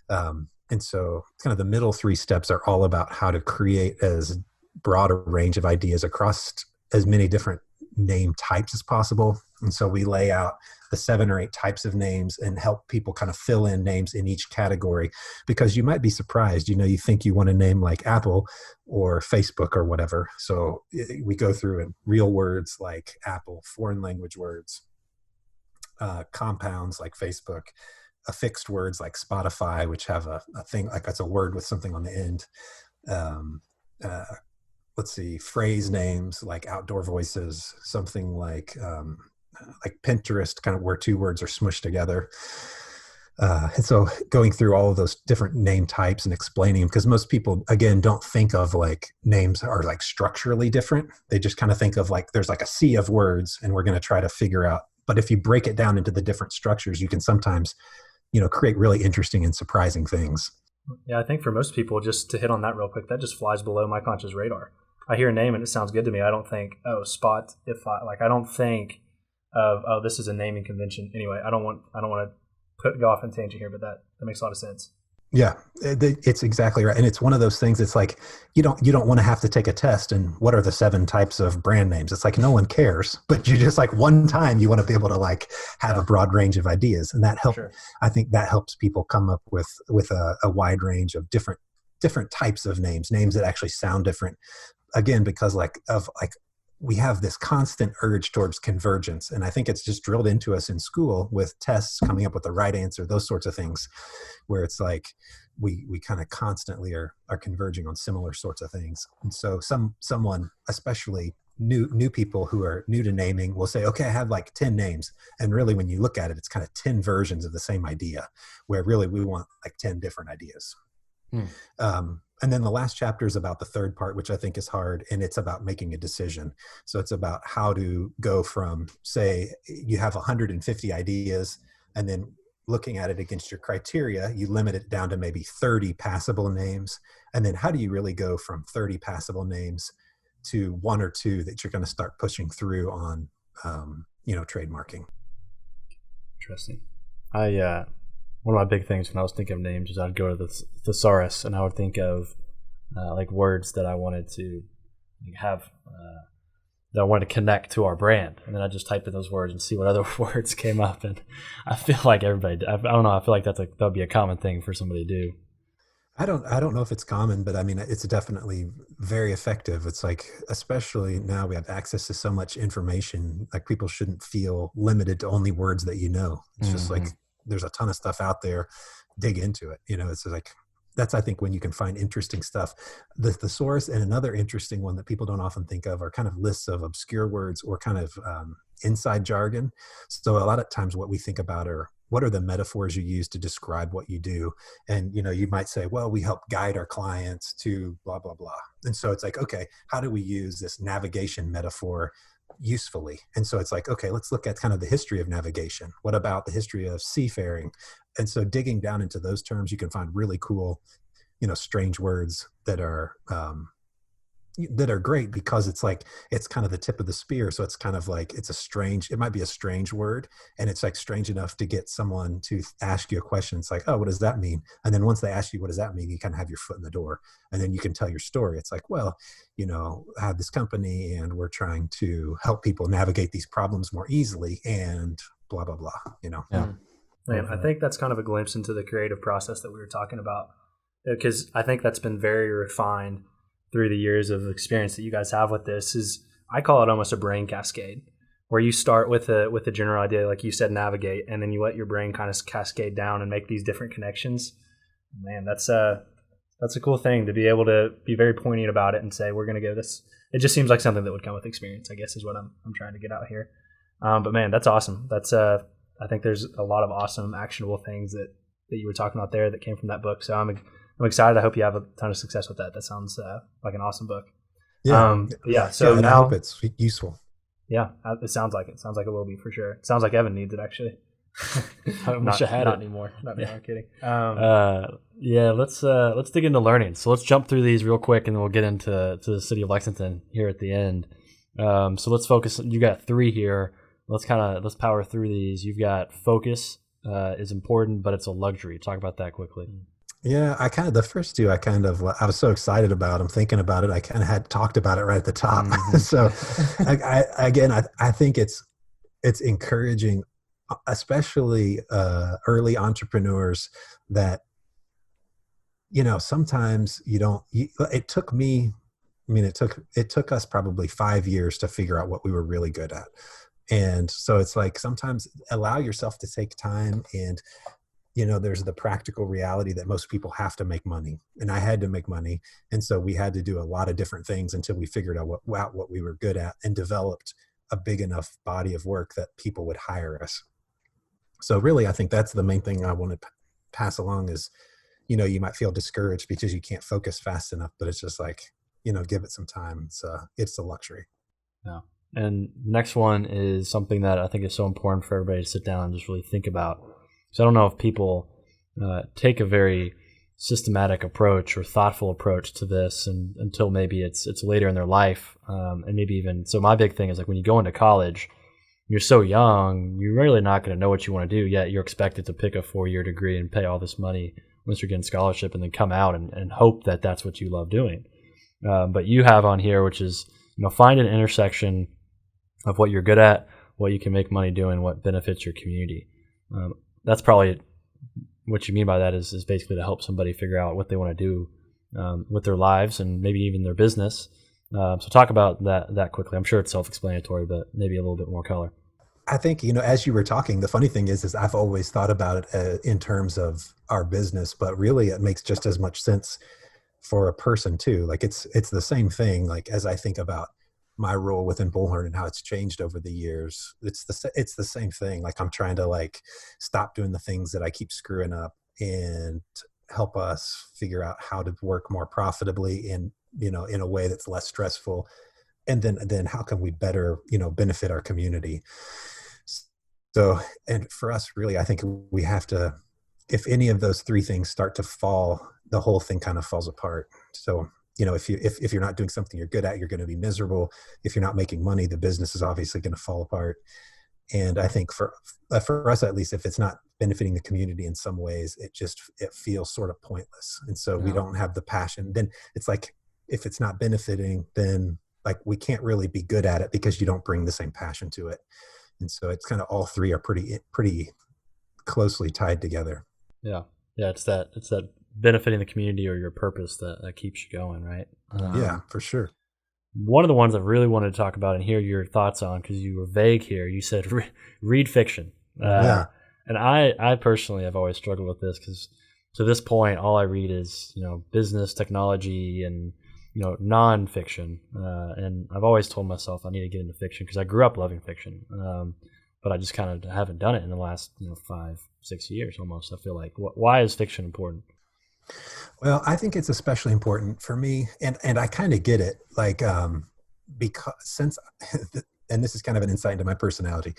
And so kind of the middle 3 steps are all about how to create as broad a range of ideas across as many different name types as possible. And so we lay out the 7 or 8 types of names and help people kind of fill in names in each category, because you might be surprised, you think you want a name like Apple or Facebook or whatever. So we go through and real words like Apple, foreign language words, compounds like Facebook, affixed words like Spotify, which have a thing like that's a word with something on the end. Let's see, phrase names like outdoor voices, something like Pinterest, kind of where 2 words are smushed together. And so going through all of those different name types and explaining them, because most people, again, don't think of like names are like structurally different. They just kind of think of like there's like a sea of words and we're going to try to figure out. But if you break it down into the different structures, you can sometimes, create really interesting and surprising things. Yeah, I think for most people, just to hit on that real quick, that just flies below my conscious radar. I hear a name and it sounds good to me. I don't think, I don't think of, this is a naming convention. Anyway, I don't want to go off on tangent here, but that makes a lot of sense. Yeah, it's exactly right. And it's one of those things, it's like, you don't want to have to take a test and what are the 7 types of brand names? It's like, no one cares, but you just like one time you want to be able to like have a broad range of ideas, and that helps. Sure. I think that helps people come up with a wide range of different types of names that actually sound different. Again, because we have this constant urge towards convergence. And I think it's just drilled into us in school with tests coming up with the right answer, those sorts of things, where it's like we kind of constantly are converging on similar sorts of things. And so someone, especially new people who are new to naming, will say, okay, I have like 10 names. And really, when you look at it, it's kind of 10 versions of the same idea, where really we want like 10 different ideas. Hmm. And then the last chapter is about the third part, which I think is hard, and it's about making a decision. So it's about how to go from, say, you have 150 ideas, and then looking at it against your criteria, you limit it down to maybe 30 passable names. And then how do you really go from 30 passable names to one or two that you're going to start pushing through on, trademarking? Interesting. One of my big things when I was thinking of names is I'd go to the thesaurus and I would think of like words that I wanted to have that I wanted to connect to our brand, and then I just type in those words and see what other words came up. And I feel like everybody, I don't know, I feel like that would be a common thing for somebody to do. I don't know if it's common, but I mean, it's definitely very effective. It's like, especially now we have access to so much information, like people shouldn't feel limited to only words that you know. It's just like, there's a ton of stuff out there. Dig into it. It's like, that's, I think, when you can find interesting stuff. The thesaurus, and another interesting one that people don't often think of, are kind of lists of obscure words or kind of inside jargon. So a lot of times what we think about are, what are the metaphors you use to describe what you do? And, you might say, well, we help guide our clients to blah, blah, blah. And so it's like, okay, how do we use this navigation metaphor usefully? And so it's like, okay, let's look at kind of the history of navigation. What about the history of seafaring? And so digging down into those terms, you can find really cool, strange words that are great, because it's like, it's kind of the tip of the spear. So it's kind of like, it might be a strange word, and it's like strange enough to get someone to ask you a question. It's like, oh, what does that mean? And then once they ask you, what does that mean? You kind of have your foot in the door, and then you can tell your story. It's like, well, I have this company and we're trying to help people navigate these problems more easily, and blah, blah, blah, Yeah. Man, I think that's kind of a glimpse into the creative process that we were talking about, because I think that's been very refined through the years of experience that you guys have with this. Is, I call it almost a brain cascade, where you start with a general idea, like you said, navigate, and then you let your brain kind of cascade down and make these different connections. Man, that's a cool thing to be able to be very poignant about it and say, we're going to go this. It just seems like something that would come with experience, I guess, is what I'm trying to get out here. But man, that's awesome. That's I think there's a lot of awesome, actionable things that you were talking about there that came from that book. So I'm excited. I hope you have a ton of success with that. That sounds like an awesome book. Yeah. So and now, I hope it's useful. Yeah, it sounds like it. Sounds like it will be for sure. It sounds like Evan needs it, actually. I wish I had not it anymore. Not Yeah. anymore. Kidding. Let's dig into learning. So let's jump through these real quick, and then we'll get into the city of Lexington here at the end. So let's focus. You got 3 here. Let's power through these. You've got focus is important, but it's a luxury. Talk about that quickly. Yeah, the first 2, I was so excited about them, thinking about it. I kind of had talked about it right at the top. So I think it's encouraging, especially early entrepreneurs, that, sometimes it took us probably 5 years to figure out what we were really good at. And so it's like, sometimes allow yourself to take time, and there's the practical reality that most people have to make money, and I had to make money. And so we had to do a lot of different things until we figured out what we were good at, and developed a big enough body of work that people would hire us. So really, I think that's the main thing I want to pass along is, you might feel discouraged because you can't focus fast enough, but it's just like, give it some time. It's a luxury. Yeah. And the next one is something that I think is so important for everybody to sit down and just really think about. So I don't know if people take a very systematic approach or thoughtful approach to this, and until maybe it's later in their life, and maybe even. So my big thing is, like, when you go into college, you're so young, you're really not going to know what you want to do yet. You're expected to pick a 4-year degree and pay all this money once you're getting scholarship, and then come out and hope that that's what you love doing. But you have on here, which is, find an intersection of what you're good at, what you can make money doing, what benefits your community. That's probably what you mean by that is basically to help somebody figure out what they want to do with their lives and maybe even their business. So talk about that quickly. I'm sure it's self-explanatory, but maybe a little bit more color. I think, as you were talking, the funny thing is I've always thought about it in terms of our business, but really it makes just as much sense for a person too. Like it's the same thing. Like, as I think about my role within Bullhorn and how it's changed over the years, it's the same thing. Like, I'm trying to stop doing the things that I keep screwing up, and help us figure out how to work more profitably in a way that's less stressful. And then how can we better, benefit our community? So, and for us, really, I think we have to, if any of those three things start to fall, the whole thing kind of falls apart. So, if you're not doing something you're good at, you're going to be miserable. If you're not making money, the business is obviously going to fall apart. And I think for us, at least, if it's not benefiting the community in some ways, it feels sort of pointless. And so we don't have the passion. Then it's like, if it's not benefiting, then like we can't really be good at it because you don't bring the same passion to it. And so it's kind of all three are pretty closely tied together. Yeah. It's that benefiting the community or your purpose that keeps you going, right? Yeah, for sure. One of the ones I really wanted to talk about and hear your thoughts on, because you were vague here, you said read fiction. Yeah. And I personally have always struggled with this because to this point, all I read is, business, technology, and, nonfiction. And I've always told myself I need to get into fiction because I grew up loving fiction. But I just kind of haven't done it in the last, 5-6 years almost. I feel like, why is fiction important? Well, I think it's especially important for me, and I kind of get it, like, because since, and this is kind of an insight into my personality,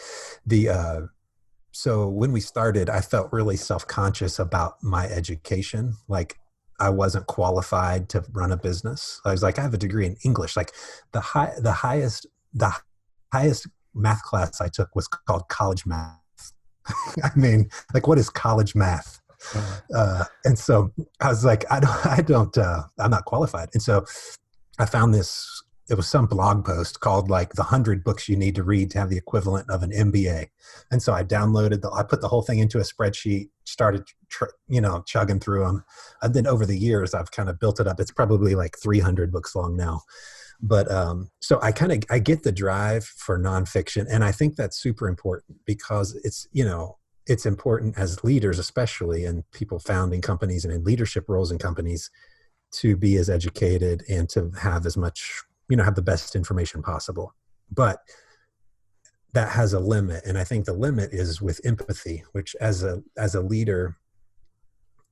so when we started, I felt really self-conscious about my education. Like I wasn't qualified to run a business. I was like, I have a degree in English. Like the highest math class I took was called college math. I mean, like, what is college math? And so I was like, I'm not qualified. And so I found it was some blog post called like the 100 books you need to read to have the equivalent of an MBA. And so I I put the whole thing into a spreadsheet, started, chugging through them. And then over the years, I've kind of built it up. It's probably like 300 books long now. But so I get the drive for nonfiction. And I think that's super important because it's important as leaders, especially, and people founding companies and in leadership roles in companies, to be as educated and to have as much, have the best information possible. But that has a limit. And I think the limit is with empathy, which as a leader,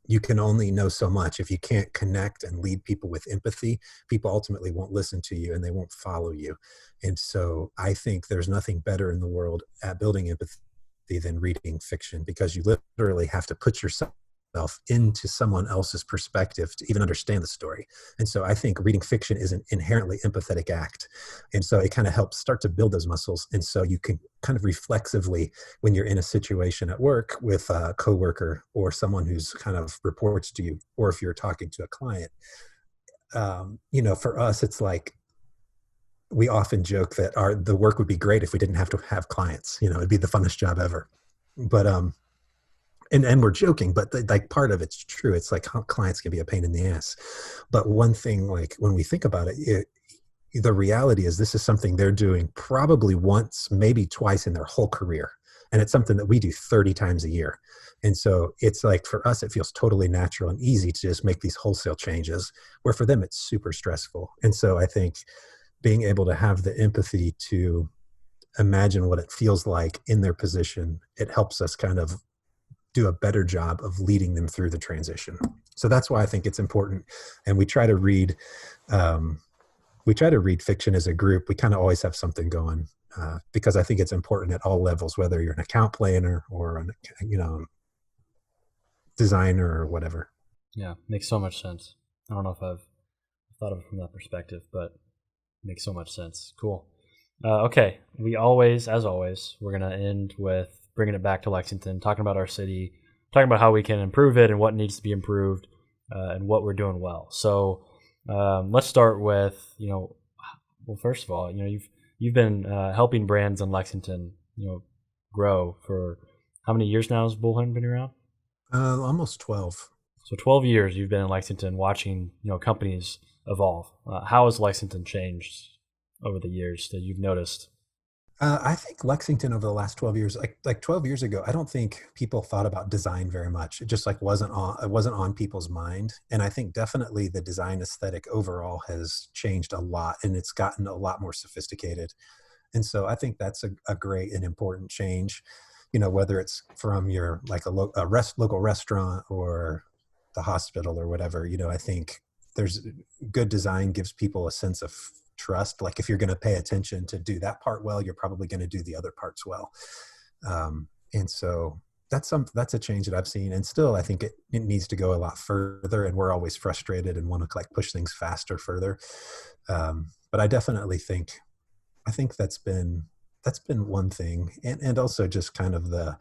you can only know so much. If you can't connect and lead people with empathy, people ultimately won't listen to you and they won't follow you. And so I think there's nothing better in the world at building empathy than reading fiction, because you literally have to put yourself into someone else's perspective to even understand the story. And so I think reading fiction is an inherently empathetic act. And so it kind of helps start to build those muscles. And so you can kind of reflexively, when you're in a situation at work with a coworker or someone who's kind of reports to you, or if you're talking to a client, for us, it's like, we often joke that the work would be great if we didn't have to have clients. It'd be the funnest job ever. But and we're joking, but like part of it's true. It's like clients can be a pain in the ass. But one thing, like when we think about it, the reality is this is something they're doing probably once, maybe twice in their whole career, and it's something that we do 30 times a year. And so it's like, for us, it feels totally natural and easy to just make these wholesale changes, where for them it's super stressful. And so I think being able to have the empathy to imagine what it feels like in their position, it helps us kind of do a better job of leading them through the transition. So that's why I think it's important. And we try to read fiction as a group. We kind of always have something going, because I think it's important at all levels, whether you're an account planner or an, designer or whatever. Yeah, makes so much sense. I don't know if I've thought of it from that perspective, but makes so much sense. Cool. Okay. As always, we're going to end with bringing it back to Lexington, talking about our city, talking about how we can improve it and what needs to be improved, and what we're doing well. So let's start with, first of all, you've been helping brands in Lexington, grow for how many years now has Bullhorn been around? Almost 12. So 12 years you've been in Lexington watching, companies evolve. How has Lexington changed over the years that you've noticed? I think Lexington over the last 12 years, like 12 years ago, I don't think people thought about design very much. It just wasn't on people's mind. And I think definitely the design aesthetic overall has changed a lot, and it's gotten a lot more sophisticated. And so I think that's a great and important change, whether it's from your, like local restaurant or the hospital or whatever, I think there's good design gives people a sense of trust. Like if you're going to pay attention to do that part well, you're probably going to do the other parts well. And so that's a change that I've seen, and still I think it needs to go a lot further, and we're always frustrated and want to like push things faster further. But I definitely think that's been one thing. And also just kind of the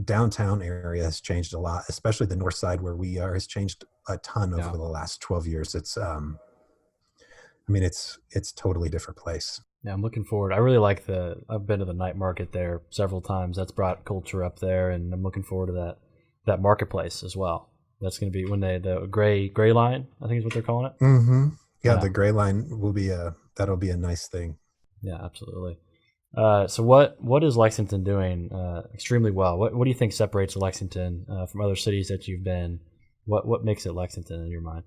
downtown area has changed a lot, especially the north side where we are has changed a ton over the last 12 years. It's it's totally different place. Yeah, I'm looking forward. I really like I've been to the night market there several times. That's brought culture up there, and I'm looking forward to that marketplace as well. That's going to be when the gray line, I think is what they're calling it. Mm-hmm. Yeah, the gray line will be that'll be a nice thing. Yeah, absolutely. So what is Lexington doing extremely well? What do you think separates Lexington from other cities that you've been? What makes it Lexington in your mind?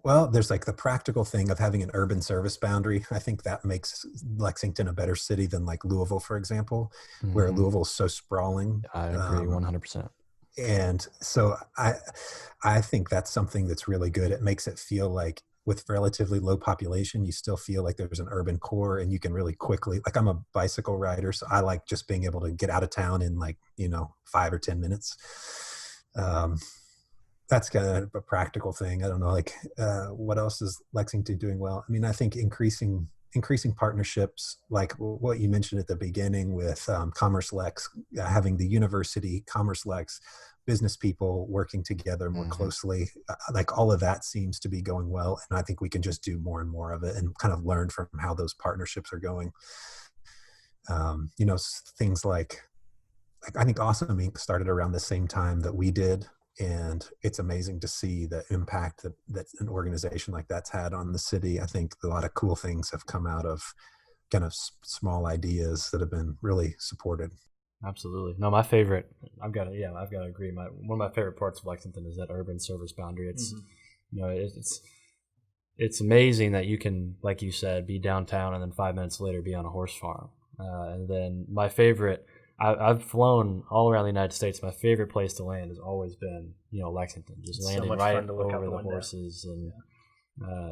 Well, there's like the practical thing of having an urban service boundary. I think that makes Lexington a better city than like Louisville, for example, where Louisville is so sprawling. I agree 100%. And so I think that's something that's really good. It makes it feel like with relatively low population, you still feel like there's an urban core, and you can really quickly, like I'm a bicycle rider, so I like just being able to get out of town in like, 5 or 10 minutes. That's kind of a practical thing. I don't know, like what else is Lexington doing well? I mean, I think increasing partnerships, like what you mentioned at the beginning with Commerce Lex, having the university, Commerce Lex, business people working together more closely, like all of that seems to be going well. And I think we can just do more and more of it and kind of learn from how those partnerships are going. Things like I think Awesome Inc. started around the same time that we did. And it's amazing to see the impact that an organization like that's had on the city. I think a lot of cool things have come out of kind of small ideas that have been really supported. Absolutely. No, my favorite, I've got to agree. One of my favorite parts of Lexington is that urban service boundary. It's, it's amazing that you can, like you said, be downtown and then 5 minutes later be on a horse farm. And then my favorite, I've flown all around the United States. My favorite place to land has always been, Lexington, just landing right over the horses, and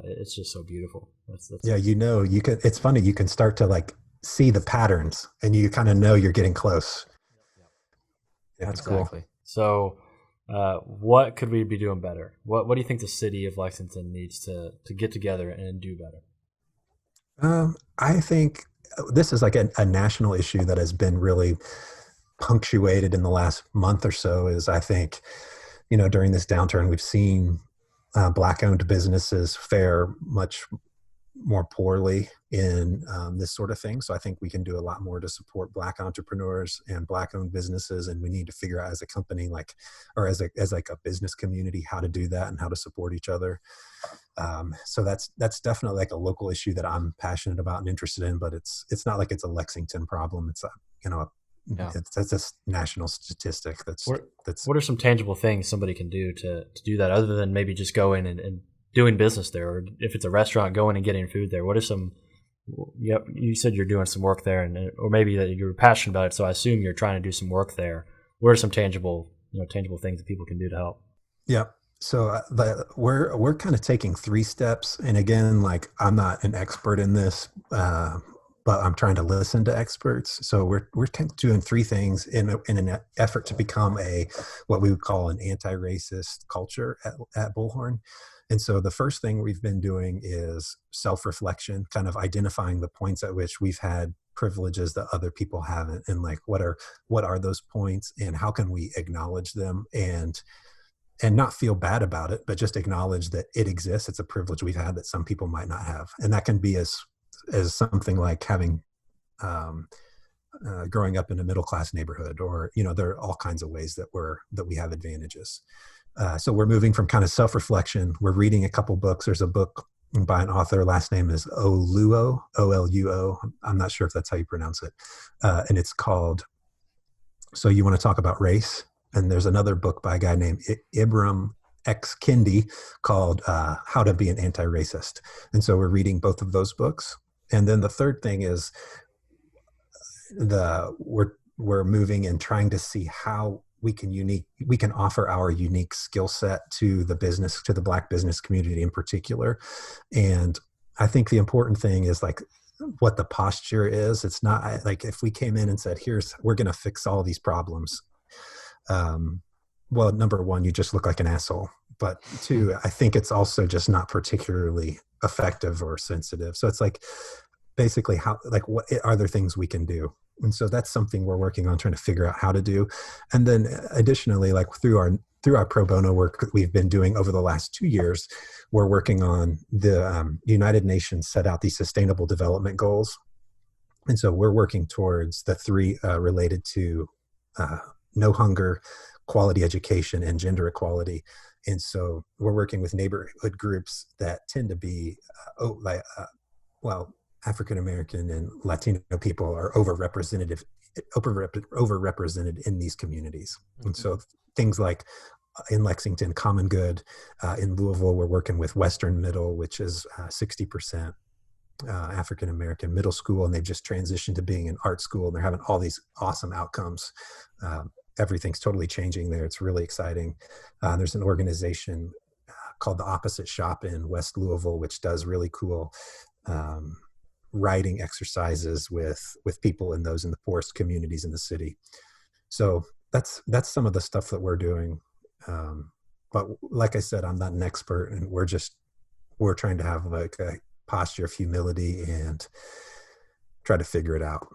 it's just so beautiful. That's you can. It's funny. You can start to like see the patterns, and you kind of know you're getting close. Yeah, that's exactly cool. So, what could we be doing better? What do you think the city of Lexington needs to get together and do better? I think this is like a national issue that has been really punctuated in the last month or so. Is I think, during this downturn, we've seen Black-owned businesses fare much more poorly in this sort of thing. So I think we can do a lot more to support Black entrepreneurs and Black-owned businesses, and we need to figure out as a company, as like a business community, how to do that and how to support each other. So that's definitely like a local issue that I'm passionate about and interested in, but it's not like it's a Lexington problem. It's that's a national statistic. What are some tangible things somebody can do to do that, other than maybe just going and doing business there, or if it's a restaurant, going and getting food there? What are some? Yep, you said you're doing some work there, or maybe that you're passionate about it. So I assume you're trying to do some work there. What are some tangible things that people can do to help? Yeah. So we're kind of taking 3 steps, and again, like I'm not an expert in this, but I'm trying to listen to experts. So we're kind of doing 3 things in an effort to become what we would call an anti-racist culture at Bullhorn. And so the first thing we've been doing is self-reflection, kind of identifying the points at which we've had privileges that other people haven't, and like what are those points, and how can we acknowledge them and not feel bad about it, but just acknowledge that it exists. It's a privilege we've had that some people might not have. And that can be as something like having, growing up in a middle-class neighborhood, or, there are all kinds of ways that we have advantages. So we're moving from kind of self-reflection. We're reading a couple books. There's a book by an author, last name is Oluo, O-L-U-O. I'm not sure if that's how you pronounce it. And it's called, So You Want to Talk About Race? And there's another book by a guy named Ibram X. Kendi called How to Be an Anti-Racist. And so we're reading both of those books. And then the third thing is we're we're moving and trying to see how we can offer our unique skill set to the Black business community in particular. And I think the important thing is like what the posture is. It's not like if we came in and said, we're going to fix all these problems. Well, number one, you just look like an asshole. But two, I think it's also just not particularly effective or sensitive. So it's like, basically what are there things we can do? And so that's something we're working on, trying to figure out how to do. And then additionally, like through our pro bono work that we've been doing over the last 2 years, we're working on the United Nations set out these sustainable development goals. And so we're working towards the 3 related to no hunger, quality education, and gender equality. And so we're working with neighborhood groups that tend to be, African American and Latino people are overrepresented in these communities. Mm-hmm. And so things like in Lexington, Common Good, in Louisville, we're working with Western Middle, which is 60% African American middle school, and they've just transitioned to being an art school, and they're having all these awesome outcomes. Everything's totally changing there. It's really exciting. There's an organization called The Opposite Shop in West Louisville, which does really cool writing exercises with people in the poorest communities in the city. So that's some of the stuff that we're doing. But like I said, I'm not an expert, and we're trying to have like a posture of humility and try to figure it out.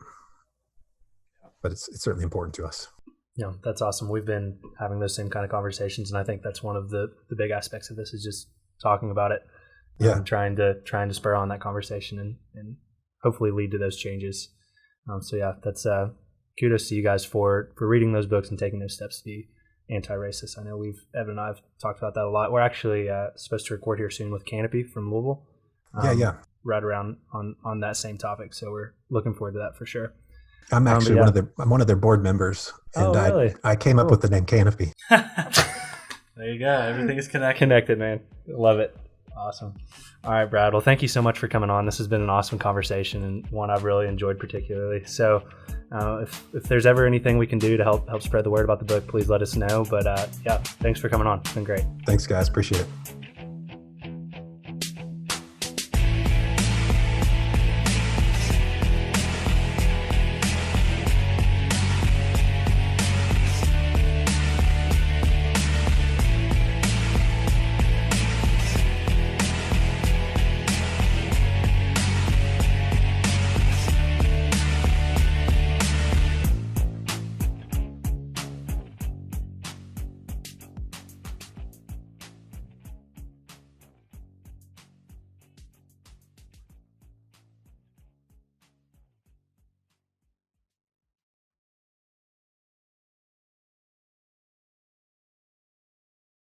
But it's certainly important to us. Yeah, that's awesome. We've been having those same kind of conversations, and I think that's one of the big aspects of this is just talking about it. Trying to spur on that conversation and hopefully lead to those changes. So yeah, that's kudos to you guys for reading those books and taking those steps to be anti-racist. I know Evan and I have talked about that a lot. We're actually supposed to record here soon with Canopy from Louisville. Right around on that same topic. So we're looking forward to that for sure. I'm actually I'm one of their board members, and really? I came up with the name Canopy. There you go. Everything is connected, man. Love it. Awesome. All right, Brad. Well, thank you so much for coming on. This has been an awesome conversation, and one I've really enjoyed particularly. So if there's ever anything we can do to help spread the word about the book, please let us know. But thanks for coming on. It's been great. Thanks, guys. Appreciate it.